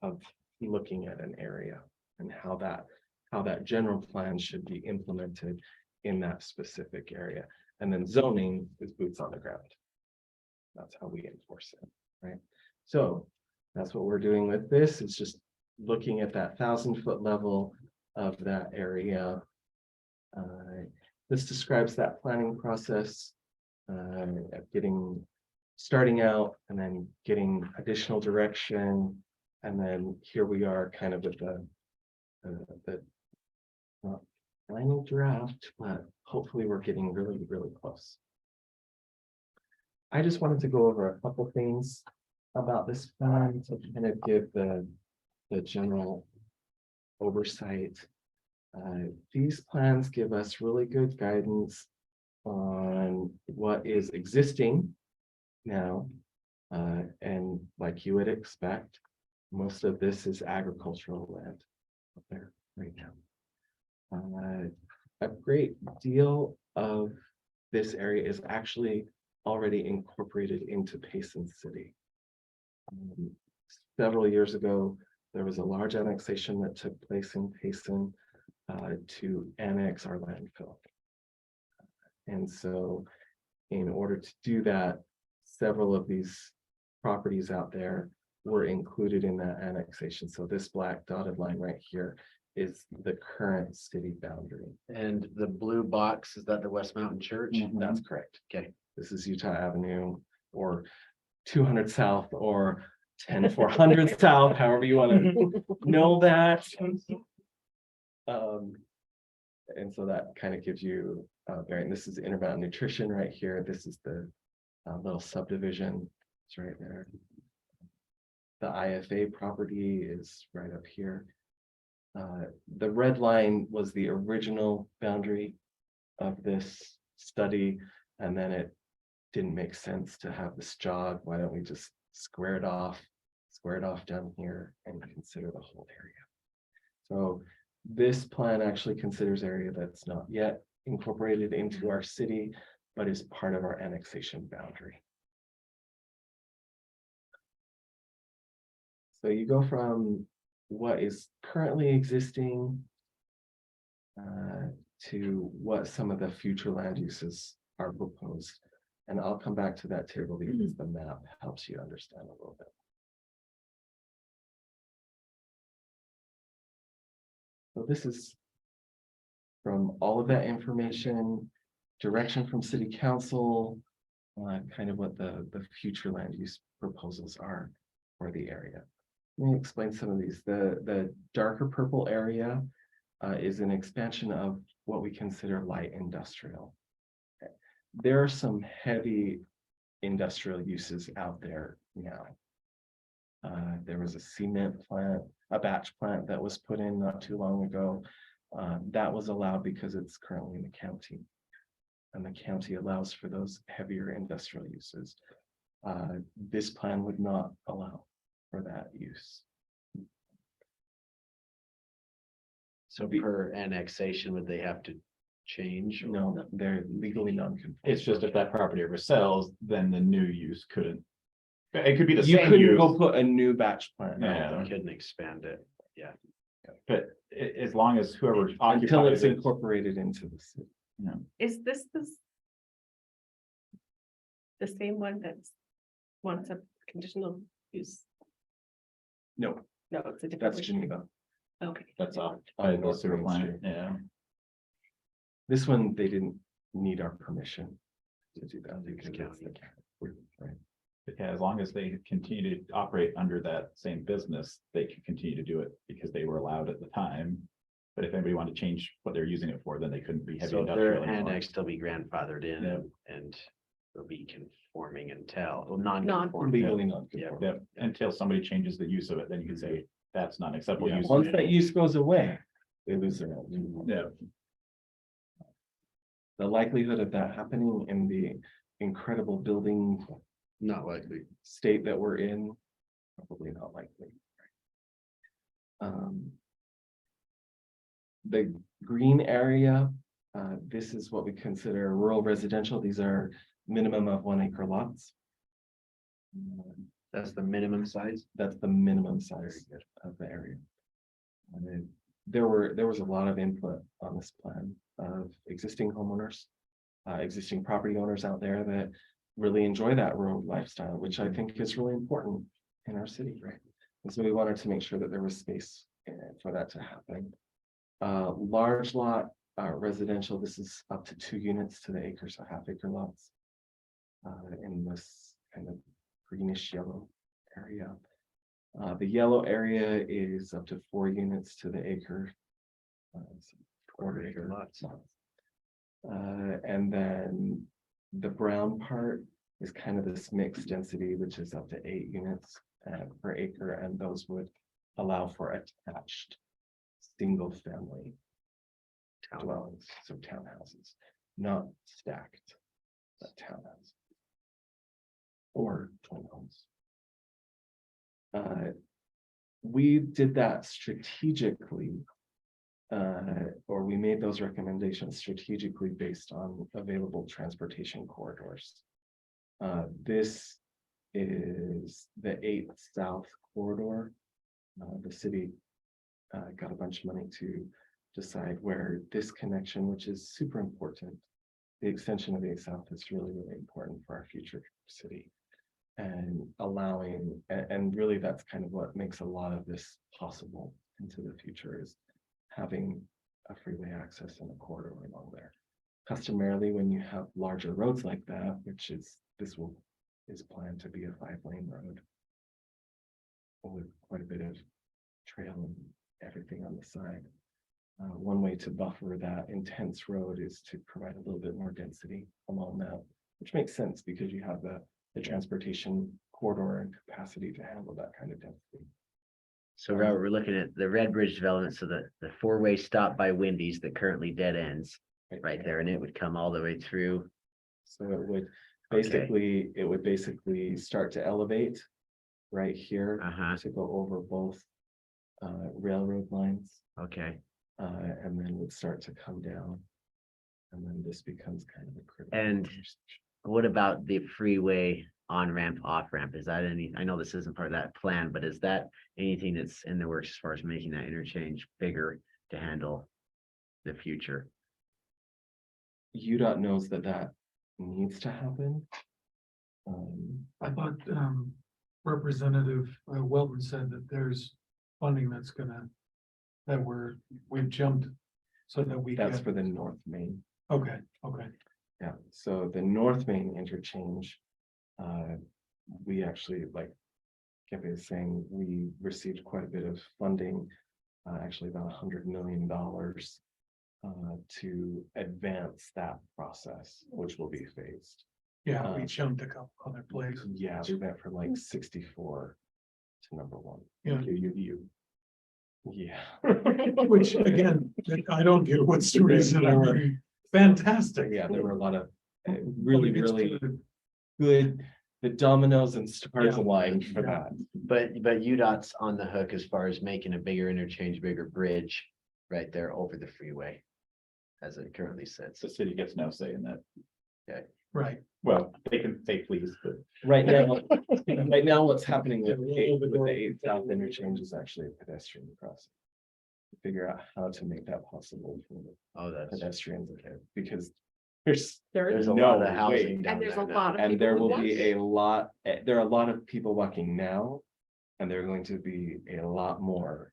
of looking at an area and how that general plan should be implemented in that specific area. And then zoning is boots on the ground. That's how we enforce it, right? So that's what we're doing with this. It's just looking at that 1,000 foot level of that area. This describes that planning process, starting out and then getting additional direction. And then here we are kind of with the not final draft, but hopefully we're getting really, really close. I just wanted to go over a couple things about this plan to kind of give the general oversight. These plans give us really good guidance on what is existing now. And like you would expect, most of this is agricultural land up there right now. A great deal of this area is actually already incorporated into Payson City. Several years ago, there was a large annexation that took place in Payson to annex our landfill. And so in order to do that, several of these properties out there were included in that annexation. So this black dotted line right here is the current city boundary. And the blue box, is that the West Mountain Church? That's correct. Okay. This is Utah Avenue or 200 South or 10-400 South, however you want to know that. And so that kind of gives you bearing. This is Intermountain Nutrition right here. This is the little subdivision. It's right there. The IFA property is right up here. The red line was the original boundary of this study, and then it didn't make sense to have this jog. Why don't we just square it off down here and consider the whole area? So this plan actually considers area that's not yet incorporated into our city, but is part of our annexation boundary. So you go from what is currently existing to what some of the future land uses are proposed. And I'll come back to that table because the map helps you understand a little bit. So this is from all of that information, direction from city council, kind of what the future land use proposals are for the area. Let me explain some of these. The darker purple area is an expansion of what we consider light industrial. There are some heavy industrial uses out there now. There was a cement plant, a batch plant that was put in not too long ago. That was allowed because it's currently in the county. And the county allows for those heavier industrial uses. This plan would not allow for that use. So per annexation, would they have to change? No, they're legally non-conforming. It's just if that property ever sells, then the new use couldn't. It could be the You same couldn't use, go put a new batch plant out Yeah. there Couldn't expand it. but as long as whoever until occupies it's it. incorporated into the city. Is this the same one that's wants a conditional use? No, No, it's a different. that's one. Geneva. Okay. That's off On by the North sewer Main plant, Street. yeah. This one, they didn't need our permission to do that because it's county. the county, right? Yeah, as long as they continue to operate under that same business, they can continue to do it because they were allowed at the time. But if anybody wanted to change what they're using it for, then they couldn't be heavy So if they're industrial anymore. annexed, they'll be grandfathered in Yeah. and they'll be conforming until, well, Non- non-conforming. Legally non-conforming. Yep, until somebody changes the use of it, then you can say that's not acceptable Yeah, use. once that use goes away, they lose their own. Yeah, The likelihood of that happening in the incredible building Not likely. state that we're in, probably not likely. The green area, this is what we consider rural residential. These are minimum of 1 acre lots. That's the minimum size. That's the minimum size of the area. And then there was a lot of input on this plan of existing homeowners, existing property owners out there that really enjoy that rural lifestyle, which I think is really important in our city, right? And so we wanted to make sure that there was space for that to happen. Large lot residential, this is up to 2 units to the acre, so half-acre lots. In this kind of greenish yellow area. The yellow area is up to 4 units to the acre. So quarter-acre lots. And then the brown part is kind of this mixed density, which is up to 8 units per acre, and those would allow for attached single-family dwellings, so townhouses, not stacked, but townhouses. Or twin homes. We did that strategically, or we made those recommendations strategically based on available transportation corridors. This is the 8th South corridor. The city got a bunch of money to decide where this connection, which is super important, the extension of the 8th South is really, really important for our future city. And allowing, and really that's kind of what makes a lot of this possible into the future is having a freeway access in a corridor along there. Customarily, when you have larger roads like that, which is, is planned to be a 5-lane road with quite a bit of trail and everything on the side. One way to buffer that intense road is to provide a little bit more density along that, which makes sense because you have the transportation corridor and capacity to handle that kind of density. So Robert, we're looking at the Red Bridge development, so the 4-way stop by Wendy's that currently dead ends right there, and it would come all the way through. So it would Okay. basically start to elevate right here Uh-huh, to go over both railroad lines, okay. and then would start to come down. And then this becomes kind of a critical. And what about the freeway on-ramp, off-ramp? Is that any, I know this isn't part of that plan, but is that anything that's in the works as far as making that interchange bigger to handle the future? UDOT knows that needs to happen. I thought, Representative Welton said that there's funding that we've jumped so that we That's get, for the North Main. okay. Yeah, so the North Main interchange, we actually, like Kepi is saying, we received quite a bit of funding, actually about $100 million to advance that process, which will be phased. Yeah, we jumped a couple other places. Yeah, we went from like 64 to number 1. Yeah. Yeah. Which again, I don't get what's the reason. I mean, fantastic. Yeah, there were a lot of really, It's really good. good, the dominoes and stars Yeah. aligned for that. But UDOT's on the hook as far as making a bigger interchange, bigger bridge right there over the freeway. As it currently sits. The city gets no say in that. Right. Well, they can say please, but Right now, what's happening with the 8th South interchange is actually a pedestrian crossing. Figure out how to make that possible for the Oh, that's, pedestrians ahead, because there's there's a no lot of way. housing down And there's there a now. lot of. And people there who will walk. be a lot, there are a lot of people walking now, and there are going to be a lot more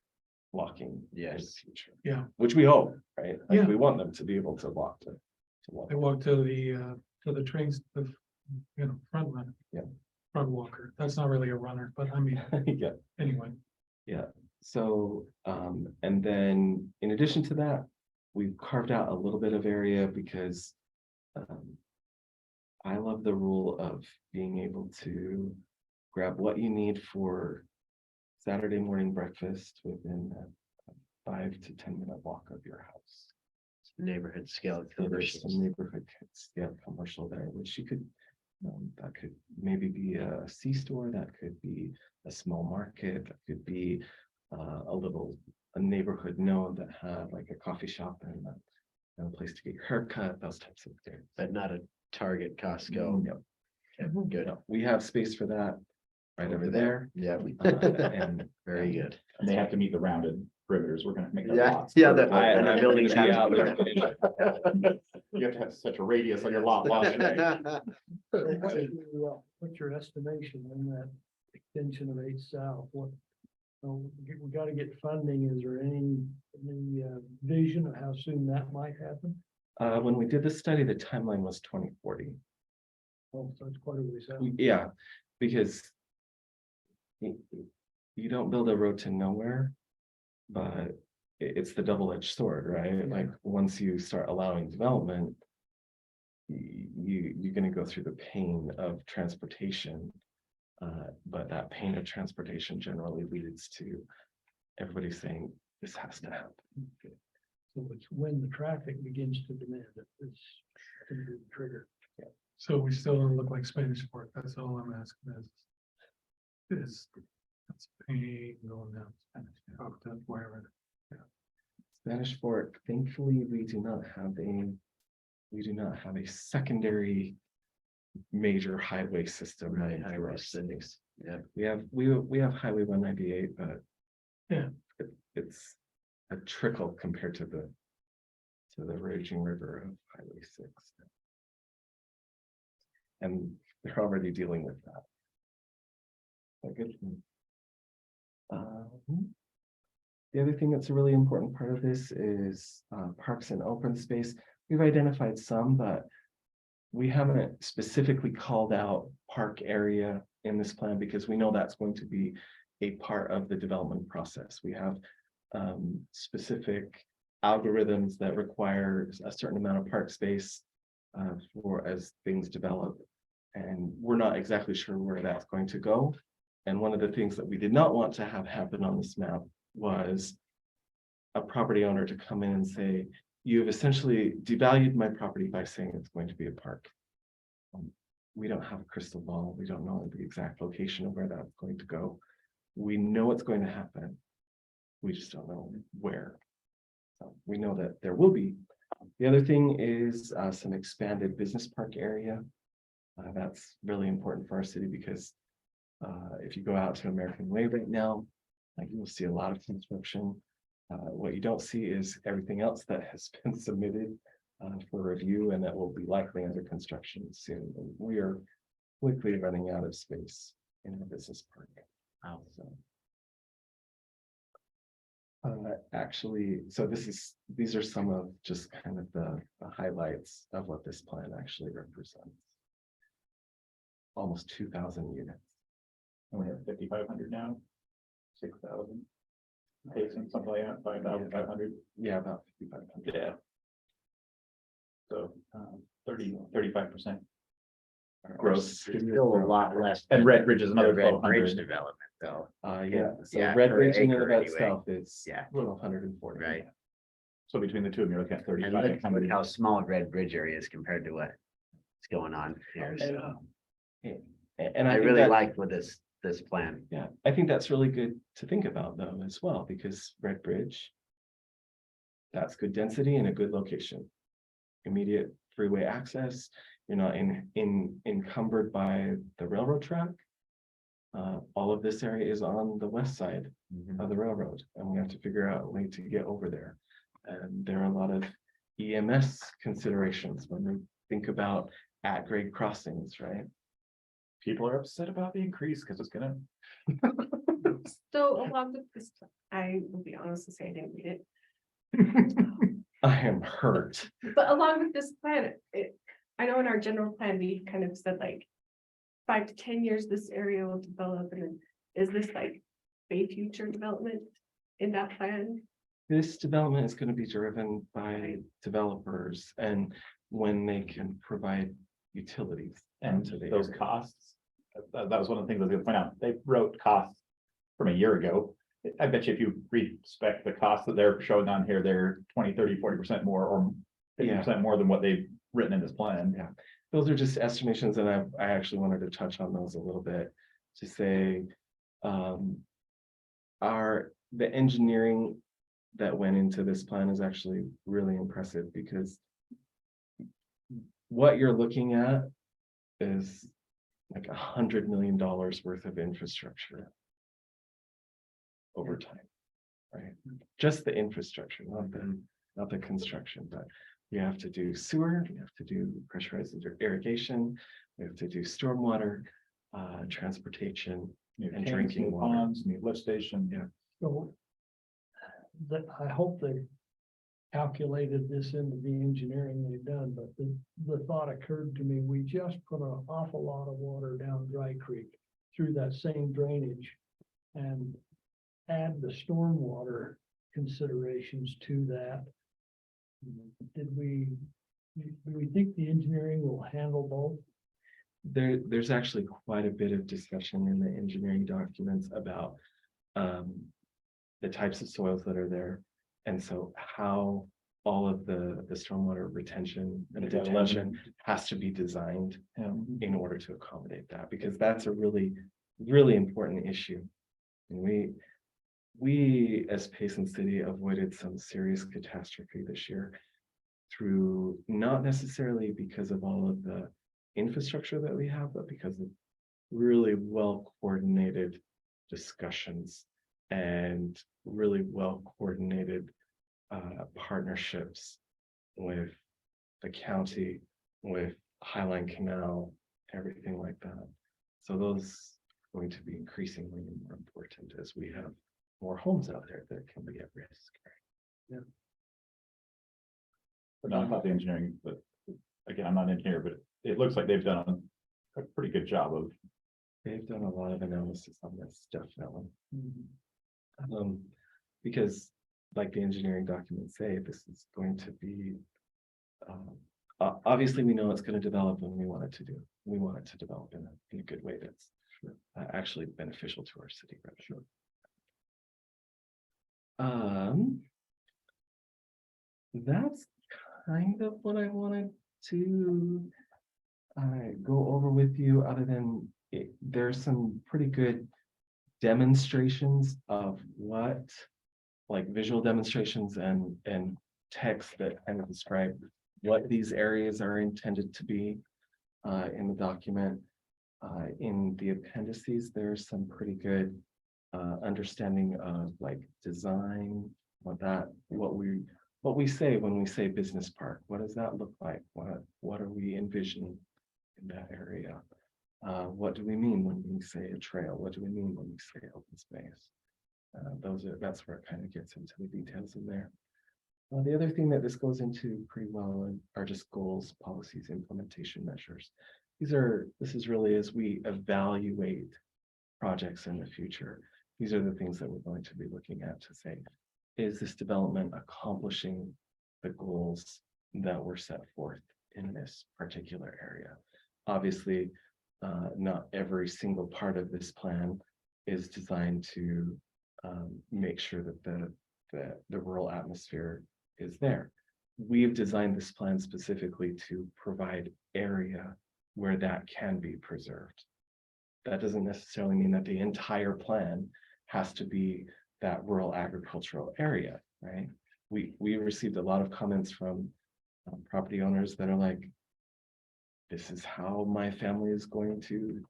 walking in the Yes. future. Yeah. Which we hope, right? Like, Yeah. we want them to be able to walk to walk. I walked to the trains, front runner. Yeah. Front walker. That's not really a runner, but I mean, Yeah. anyway. Yeah, so, and then in addition to that, we've carved out a little bit of area because I love the rule of being able to grab what you need for Saturday morning breakfast within a 5 to 10 minute walk of your house. Neighborhood scale So there's some commercials. neighborhood scale commercial there, which you could, that could maybe be a C-store, that could be a small market, that could be a neighborhood node that had like a coffee shop and a place to get your haircut, those types of things. But not a Target, Costco. Yep. Okay, good. No, we have space for that right over there. Yeah, And very good. and they have to meet the rounded perimeters. We're gonna make. their Yeah, lots. yeah, and I'm buildings gonna be have out to there. You have to have such a radius on your lot. line, right? What's your estimation on that extension of 8 South? What? We gotta get funding. Is there any vision of how soon that might happen? When we did the study, the timeline was 2040. Oh, so it's quite a ways out. Yeah, because you don't build a road to nowhere, but it's the double-edged sword, right? Like, once you start allowing development, you're gonna go through the pain of transportation. But that pain of transportation generally leads to everybody saying, this has to happen. So it's when the traffic begins to demand it, it's gonna be the trigger. So we still don't look like Spanish Fork. That's all I'm asking is that's pain going down Spanish Fork to wherever. Spanish Fork, thankfully, we do not have a secondary major highway system. Right, through our highway cities. Yeah. We have Highway 198, but Yeah. It's a trickle compared to the raging river of Highway 6. And they're already dealing with that. Good. The other thing that's a really important part of this is parks and open space. We've identified some, but we haven't specifically called out park area in this plan because we know that's going to be a part of the development process. We have specific algorithms that require a certain amount of park space for as things develop. And we're not exactly sure where that's going to go. And one of the things that we did not want to have happen on this map was a property owner to come in and say, you've essentially devalued my property by saying it's going to be a park. We don't have a crystal ball. We don't know the exact location of where that's going to go. We know it's going to happen. We just don't know where. So we know that there will be. The other thing is some expanded business park area. That's really important for our city because if you go out to American Way right now, like you will see a lot of construction. What you don't see is everything else that has been submitted for review and that will be likely under construction soon. And we are quickly running out of space in the business park. Wow. So, actually, so these are some of just kind of the highlights of what this plan actually represents. Almost 2,000 units. And we have 5,500 now, 6,000. Payson, something like that, 5,500. Yeah, about 5,500. Yeah. So 35% growth. Still a lot less. And than Red Ridge is another the Red Bridge 1,200. development though, Yeah, so Yeah, Red per Ridge in and acre of anyway. itself is Yeah. 1,240. right? So between the two of them, you're looking at And look 3,500. how small Red Bridge area is compared to what's going on here. So And I think really that- like with this plan. Yeah, I think that's really good to think about though as well, because Red Bridge. That's good density and a good location. Immediate freeway access, you're not encumbered by the railroad track. All of this area is on the west side of the railroad, and we have to figure out a way to get over there. And there are a lot of EMS considerations when we think about at-grade crossings, right? People are upset about the increase because it's gonna. So along with this, I will be honest and say I didn't read it, I am hurt. but along with this plan, I know in our general plan, we kind of said like 5 to 10 years, this area will develop, and then is this like a future development in that plan? This development is going to be driven by developers and when they can provide utilities. And to the those area. costs, that was one of the things I was gonna point out. They wrote costs from a year ago. I bet you if you respect the costs that they're showing on here, they're 20, 30, 40% more or 50% more than what they've written in this plan. Yeah. Those are just estimations, and I actually wanted to touch on those a little bit to say the engineering that went into this plan is actually really impressive because what you're looking at is like $100 million worth of infrastructure over time, right? Just the infrastructure, not the construction, but you have to do sewer, you have to do pressurized irrigation, we have to do stormwater, transportation, New and tanks, drinking new water. ponds, new lift station. Yeah. So that, I hope they calculated this into the engineering they've done, but the thought occurred to me, we just put an awful lot of water down Dry Creek through that same drainage and add the stormwater considerations to that. Do we think the engineering will handle both? There's actually quite a bit of discussion in the engineering documents about the types of soils that are there. And so how all of the stormwater retention and detention has to be designed in order to accommodate that, because that's a really, really important issue. And we as Payson City avoided some serious catastrophe this year through not necessarily because of all of the infrastructure that we have, but because of really well coordinated discussions and really well coordinated partnerships with the county, with Highline Canal, everything like that. So those going to be increasingly more important as we have more homes out there that can be at risk. But no, I thought the engineering, but again, I'm not an engineer, but it looks like they've done a pretty good job of. They've done a lot of analysis on this, definitely. Because like the engineering documents say, this is going to be, obviously, we know it's going to develop and we want it to do. We want it to develop in a good way that's actually beneficial to our city. Right? Sure. That's kind of what I wanted to go over with you, other than there's some pretty good demonstrations of what, like visual demonstrations and text that kind of describe what these areas are intended to be in the document. In the appendices, there's some pretty good understanding of like design, what we say when we say business park. What does that look like? What are we envisioning in that area? What do we mean when we say a trail? What do we mean when we say open space? That's where it kind of gets into the details in there. The other thing that this goes into pretty well are just goals, policies, implementation measures. This is really as we evaluate projects in the future. These are the things that we're going to be looking at to say, is this development accomplishing the goals that were set forth in this particular area? Obviously, not every single part of this plan is designed to make sure that the rural atmosphere is there. We've designed this plan specifically to provide area where that can be preserved. That doesn't necessarily mean that the entire plan has to be that rural agricultural area, right? We received a lot of comments from property owners that are like, this is how my family is going to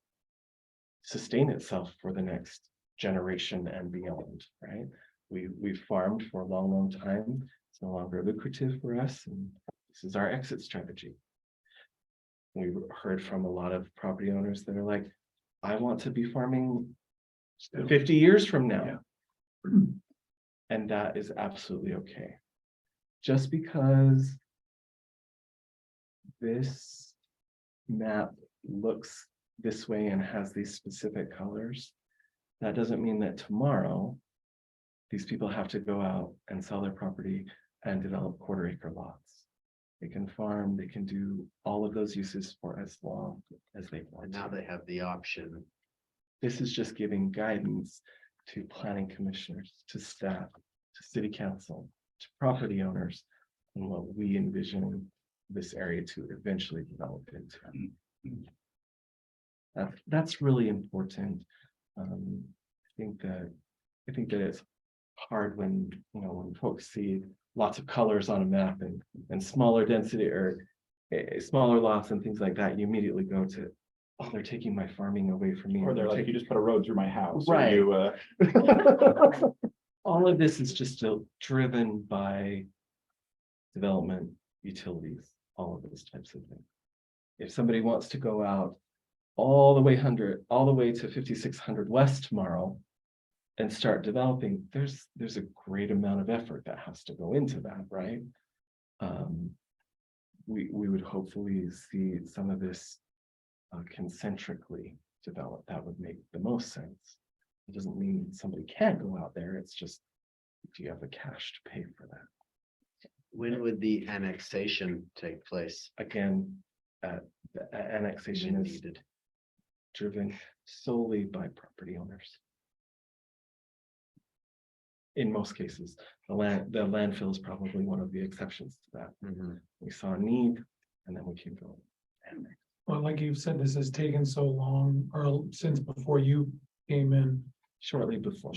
sustain itself for the next generation and beyond, right? We've farmed for a long time. It's no longer lucrative for us, and this is our exit strategy. We've heard from a lot of property owners that are like, I want to be farming 50 years from now. Yeah. And that is absolutely okay. Just because this map looks this way and has these specific colors, that doesn't mean that tomorrow these people have to go out and sell their property and develop quarter-acre lots. They can farm, they can do all of those uses for as long as they want. And now they have the option. This is just giving guidance to planning commissioners, to staff, to city council, to property owners, and what we envision this area to eventually develop into. That's really important. I think that it's hard when when folks see lots of colors on a map and smaller density or smaller lots and things like that. You immediately go to, oh, they're taking my farming away from me. Or they're like, you just put a road through my house. Right. Or you, all of this is just driven by development, utilities, all of those types of things. If somebody wants to go out all the way to 5600 West tomorrow and start developing, there's a great amount of effort that has to go into that, right? We would hopefully see some of this concentrically develop. That would make the most sense. It doesn't mean somebody can't go out there. It's just, do you have the cash to pay for that? When would the annexation take place? Again, the annexation When is needed. driven solely by property owners. In most cases, the landfill is probably one of the exceptions to that. Mhm. We saw a need, and then we can go. Well, like you've said, this has taken so long, or since before you came in, Shortly before.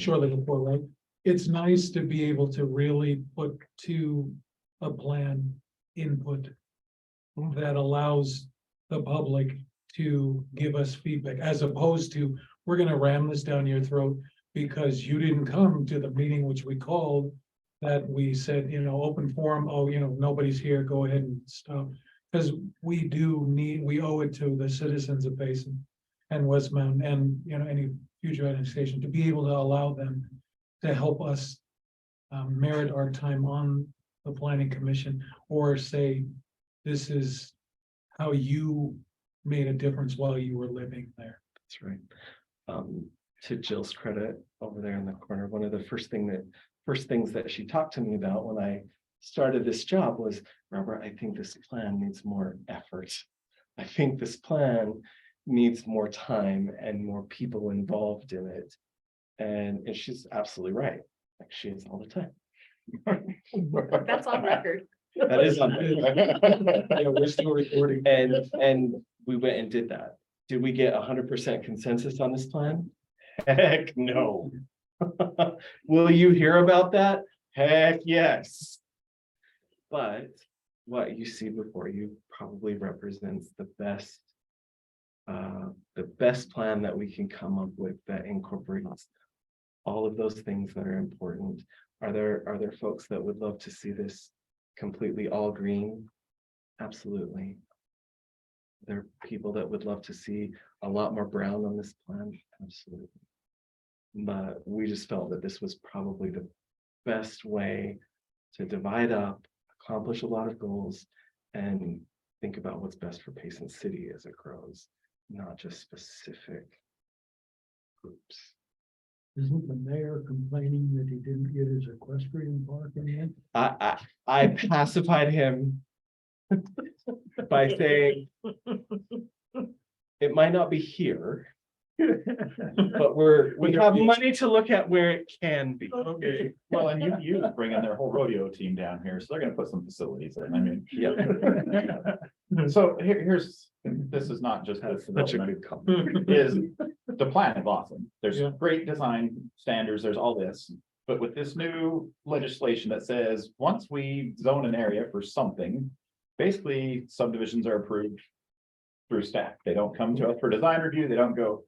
right? It's nice to be able to really put to a plan input that allows the public to give us feedback, as opposed to, we're gonna ram this down your throat because you didn't come to the meeting which we called, that we said, open forum, oh, nobody's here, go ahead and stop. Because we owe it to the citizens of Payson and West Mountain and, you know, any future annexation, to be able to allow them to help us merit our time on the planning commission, or say, this is how you made a difference while you were living there. That's right. To Jill's credit, over there in the corner, one of the first things that she talked to me about when I started this job was, Robert, I think this plan needs more effort. I think this plan needs more time and more people involved in it. And she's absolutely right. Like she is all the time. That's on record. That is on. Yeah, we're still recording. And we went and did that. Did we get 100% consensus on this plan? Heck no. Will you hear about that? Heck yes. But what you see before you probably represents the best plan that we can come up with that incorporates all of those things that are important. Are there folks that would love to see this completely all green? Absolutely. There are people that would love to see a lot more brown on this plan. Absolutely. But we just felt that this was probably the best way to divide up, accomplish a lot of goals, and think about what's best for Payson City as it grows, not just specific groups. Isn't the mayor complaining that he didn't get his equestrian park in yet? I pacified him by saying it might not be here, but we have money to look at where it can be. Okay, well, and you bring in their whole rodeo team down here, so they're gonna put some facilities in, I mean. Yeah. So here's, this is not just this Such a development, good comment. is the plan is awesome. There's Yeah. great design standards, there's all this. But with this new legislation that says, once we zone an area for something, basically subdivisions are approved through staff. They don't come to us for design review, they don't go,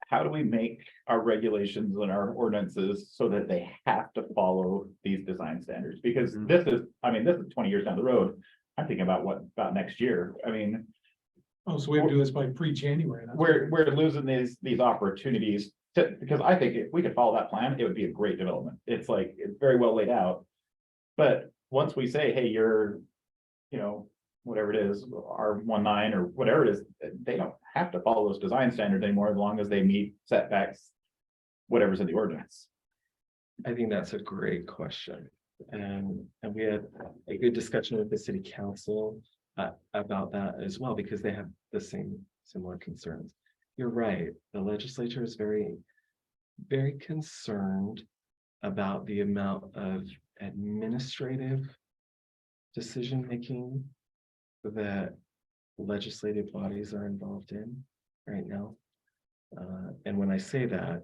how do we make our regulations and our ordinances so that they have to follow these design standards? Because this is, I mean, this is 20 years down the road. I'm thinking about about next year. I mean, Oh, so we have to do this by pre-January. That's we're losing these opportunities because I think if we could follow that plan, it would be a great development. It's like, it's very well laid out. But once we say, hey, you're, you know, whatever it is, R19 or whatever it is, they don't have to follow those design standards anymore as long as they meet setbacks, whatever's in the ordinance. I think that's a great question. And we had a good discussion with the city council about that as well, because they have the similar concerns. You're right. The legislature is very, very concerned about the amount of administrative decision-making that legislative bodies are involved in right now. And when I say that,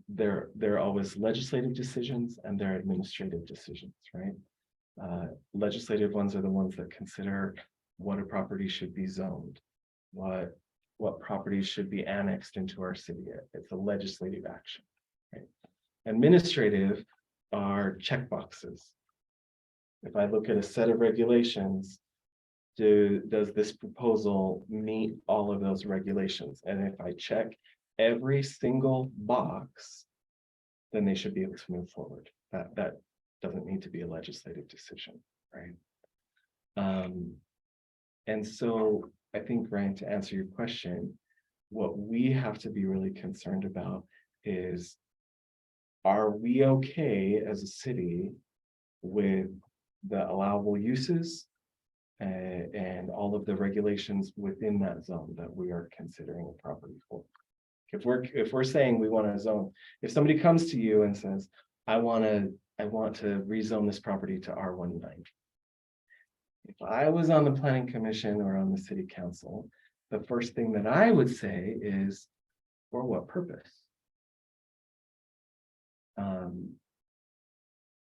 there are always legislative decisions and there are administrative decisions, right? Legislative ones are the ones that consider what a property should be zoned, what properties should be annexed into our city. It's a legislative action, right? Administrative are checkboxes. If I look at a set of regulations, does this proposal meet all of those regulations? And if I check every single box, then they should be able to move forward. That doesn't need to be a legislative decision, right? And so I think, Ryan, to answer your question, what we have to be really concerned about is, are we okay as a city with the allowable uses and all of the regulations within that zone that we are considering a property for? If we're saying we want to zone, if somebody comes to you and says, I want to rezone this property to R19. If I was on the planning commission or on the city council, the first thing that I would say is, for what purpose?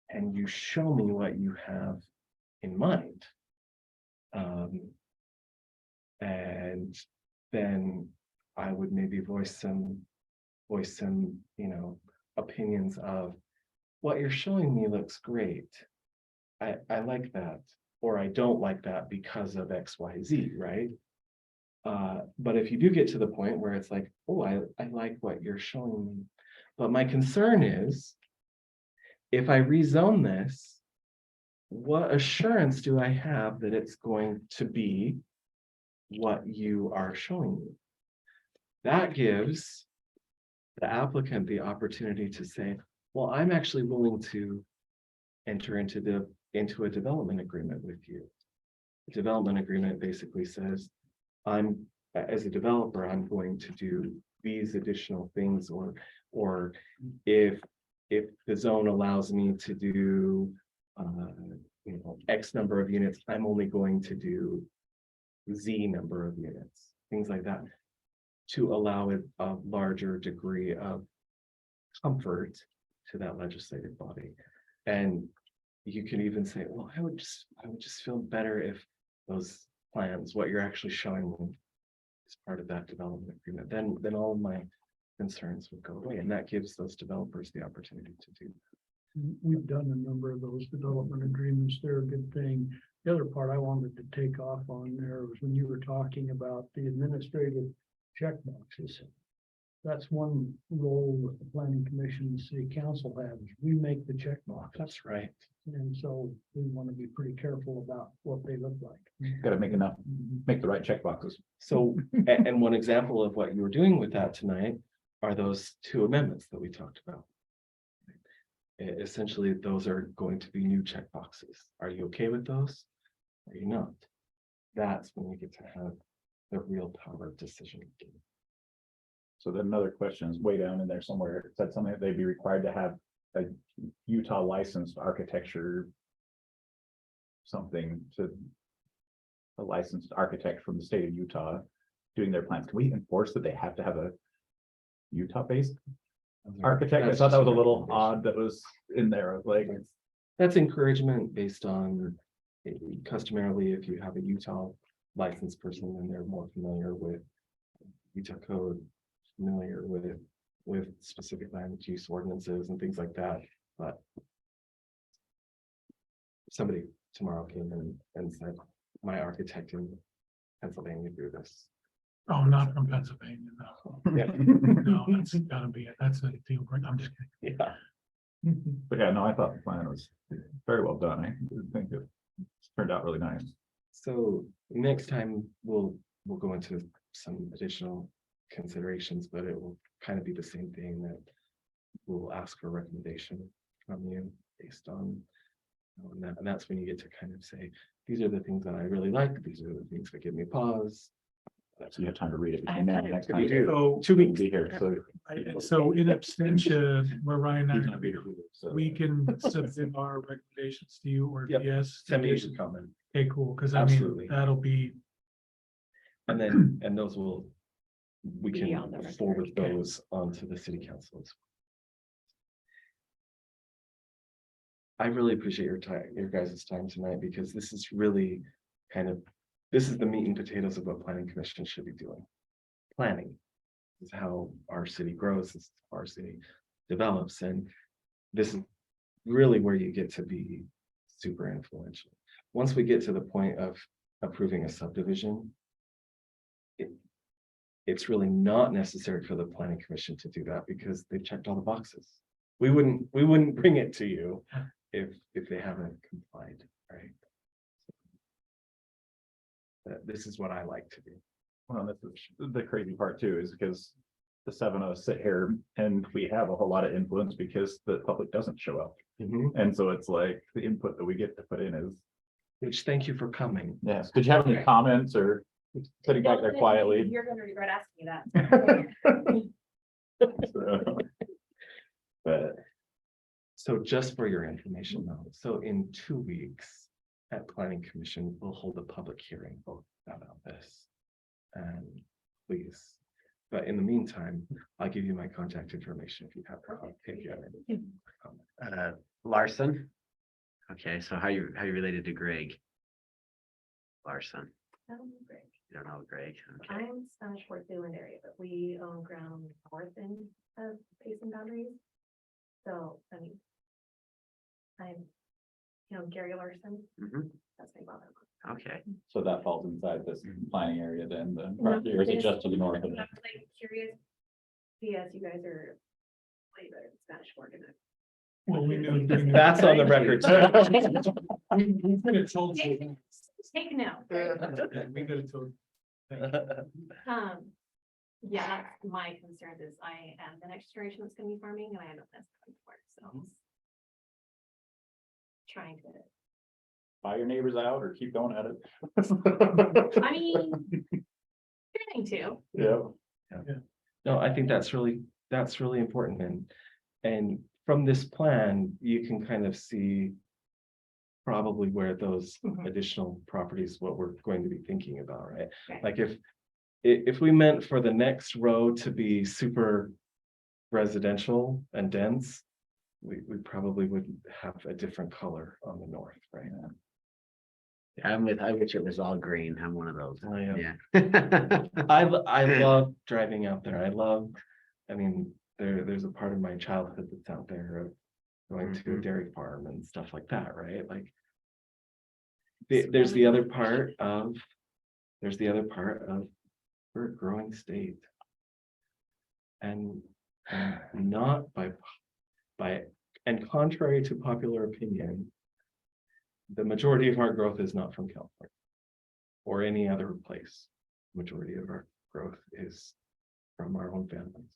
And you show me what you have in mind. And then I would maybe voice some, opinions of what you're showing me looks great. I like that, or I don't like that because of XYZ, right? But if you do get to the point where it's like, oh, I like what you're showing me. But my concern is, if I rezone this, what assurance do I have that it's going to be what you are showing me? That gives the applicant the opportunity to say, well, I'm actually willing to enter into a development agreement with you. The development agreement basically says, as a developer, I'm going to do these additional things, or if the zone allows me to do X number of units, I'm only going to do Z number of units, things like that, to allow it a larger degree of comfort to that legislative body. And you can even say, well, I would just feel better if those plans, what you're actually showing me, is part of that development agreement. Then all of my concerns would go away, and that gives those developers the opportunity to do. We've done a number of those development agreements. They're a good thing. The other part I wanted to take off on there was when you were talking about the administrative checkboxes. That's one role that the planning commission and city council have, is we make the checkbox. That's right. And so we want to be pretty careful about what they look like. Got to make the right check boxes. So, and one example of what you were doing with that tonight are those two amendments that we talked about. Essentially, those are going to be new checkboxes. Are you okay with those? Are you not? That's when we get to have the real power of decision making. So then another question is way down in there somewhere. It said something that they'd be required to have a Utah licensed architecture. Something to a licensed architect from the state of Utah doing their plans. Can we enforce that they have to have a Utah-based architect? I thought that was a little odd that was in there. I was like, That's encouragement based on customarily, if you have a Utah licensed person, then they're more familiar with Utah code, familiar with specific land use ordinances and things like that. But somebody tomorrow came in and said, my architect in Pennsylvania do this. Oh, not from Pennsylvania, no. Yeah. No, that's gotta be it. That's a deal breaker. I'm just kidding. Yeah. but yeah, no, I thought the plan was very well done. I think it turned out really nice. So next time we'll go into some additional considerations, but it will kind of be the same thing, that we'll ask for a recommendation from you based on and that's when you get to kind of say, these are the things that I really like, these are the things that give me pause. So you have time to read it I between now have and next time time. to read it. So, 2 weeks. Be here, so so in abstention, where Ryan he's and gonna be here. So we can submit our recommendations to you, or Yep. yes. Send me your comment. Okay, cool, because I mean, Absolutely. that'll be, And then, and those we Be on the can record. forward those onto the city council. I really appreciate your time, your guys' time tonight, because this is really this is the meat and potatoes of what planning commission should be doing. Planning is how our city grows, this is how our city develops, and this is really where you get to be super influential. Once we get to the point of approving a subdivision, it's really not necessary for the planning commission to do that, because they've checked all the boxes. We wouldn't bring it to you if they haven't complied, right? This is what I like to do. well, that's the crazy part too, is because the 7 of us sit here and we have a whole lot of influence because the public doesn't show up. And so it's like the input that we get to put in is, Which, thank you for coming. yes. Did you have any comments or sitting back there quietly? You're gonna regret asking me that. So, But so just for your information though, so in 2 weeks at planning commission, we'll hold a public hearing about this. And please, but in the meantime, I'll give you my contact information if you have any comment. Larson? Okay, so how you related to Greg? Larson, you don't know Greg, okay. I'm Spanish Fort Zealand area, but we own ground north end of Payson boundaries. So, I mean, I'm, Gary Larson, Mhm. that's my mother. Okay. So that falls inside this planning area then, the No, property, or is it it just to the north of I'm it? like curious. Yes, you guys are way better at Spanish work in it. Well, we knew. That's on the record. We could have told you. Take now. We could have told. Yeah, that's my concern is I am the next generation that's gonna be farming and I haven't plans to work, so. Trying to, Buy your neighbors out or keep going at it? I mean. Trying to. Yeah. No, I think that's really important and from this plan, you can kind of see. Probably where those additional properties, what we're going to be thinking about, right? Right. Like if we meant for the next row to be super residential and dense. We probably would have a different color on the north, right? I wish it was all green. I'm one of those. Oh, yeah. Yeah. I love driving out there. I mean, there's a part of my childhood that's out there of going to a dairy farm and stuff like that, right? Like. There's the other part of we're a growing state. And not and contrary to popular opinion. The majority of our growth is not from California. Or any other place. Majority of our growth is from our own families.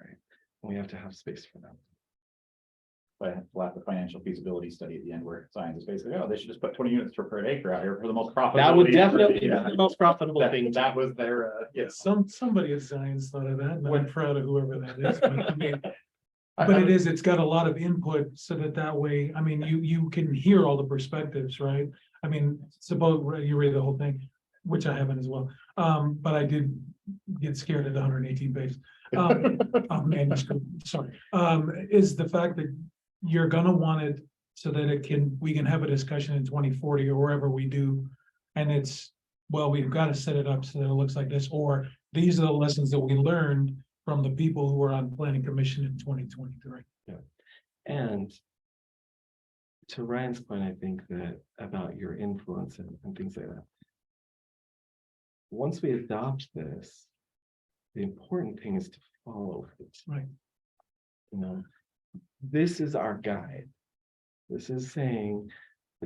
Right? And we have to have space for them. But lack of financial feasibility study at the end where science is basically, oh, they should just put 20 units per acre out here for the most profitable. That would definitely be Yeah. the most profitable That, thing. that was their, Somebody at Zion's thought of that, and I'm When- proud of whoever that is. But I mean, but it's got a lot of input so that way, I mean, you can hear all the perspectives, right? I mean, suppose you read the whole thing, which I haven't as well. But I did get scared at 118 pages. Manuscript, sorry, is the fact that you're gonna want it so that we can have a discussion in 2040 or wherever we do. And it's, well, we've got to set it up so that it looks like this, or these are the lessons that we learned from the people who were on planning commission in 2023. And to Ryan's point, I think that about your influence and things like that. Once we adopt this, the important thing is to follow it. Right. You know, this is our guide. This is saying,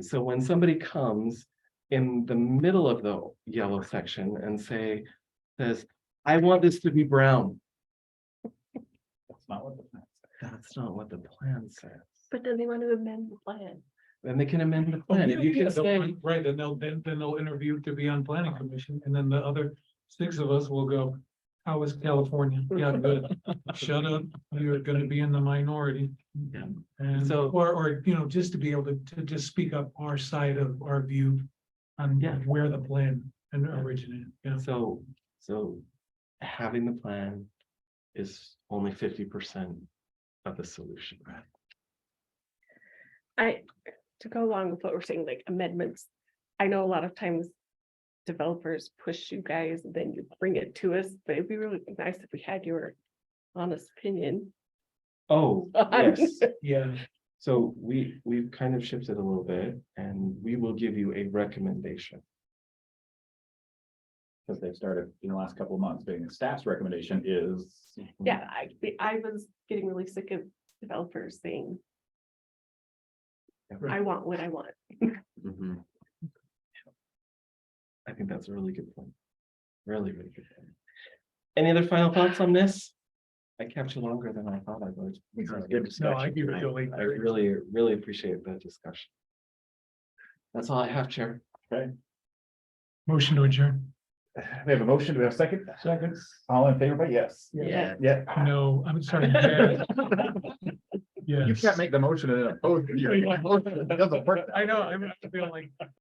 so when somebody comes in the middle of the yellow section and says, I want this to be brown. that's not what the plan said. That's not what the plan says. But then they want to amend the plan. Then they can amend the plan. If you can say, Right, then they'll interview to be on planning commission, and then the other 6 of us will go, how is California? Yeah, good. Shut up, you're gonna be in the minority. Yeah. And So- or, you know, just to be able to just speak up our side of our view on Yeah. where the plan originated, yeah. so having the plan is only 50% of the solution. To go along with what we're saying, like amendments, I know a lot of times developers push you guys, and then you bring it to us, but it'd be really nice if we had your honest opinion. Oh, yes. Yeah. So we've kind of shifted a little bit and we will give you a recommendation. Because they've started in the last couple of months, being the staff's recommendation is. Yeah, I was getting really sick of developers saying, I want what I want. Mhm. I think that's a really good point. Really, really good point. Any other final thoughts on this? I kept you longer than I thought I would. This was good No, I discussion give it tonight. to Lee. I really, really appreciate the discussion. That's all I have, Chair. Motion to adjourn. We have a motion, do we have a second? Second. All in favor, but yes. Yeah. Yeah. No, I'm sorry. Yeah. You Yes. can't make the motion and then oppose it. It doesn't work. I know, I'm feeling like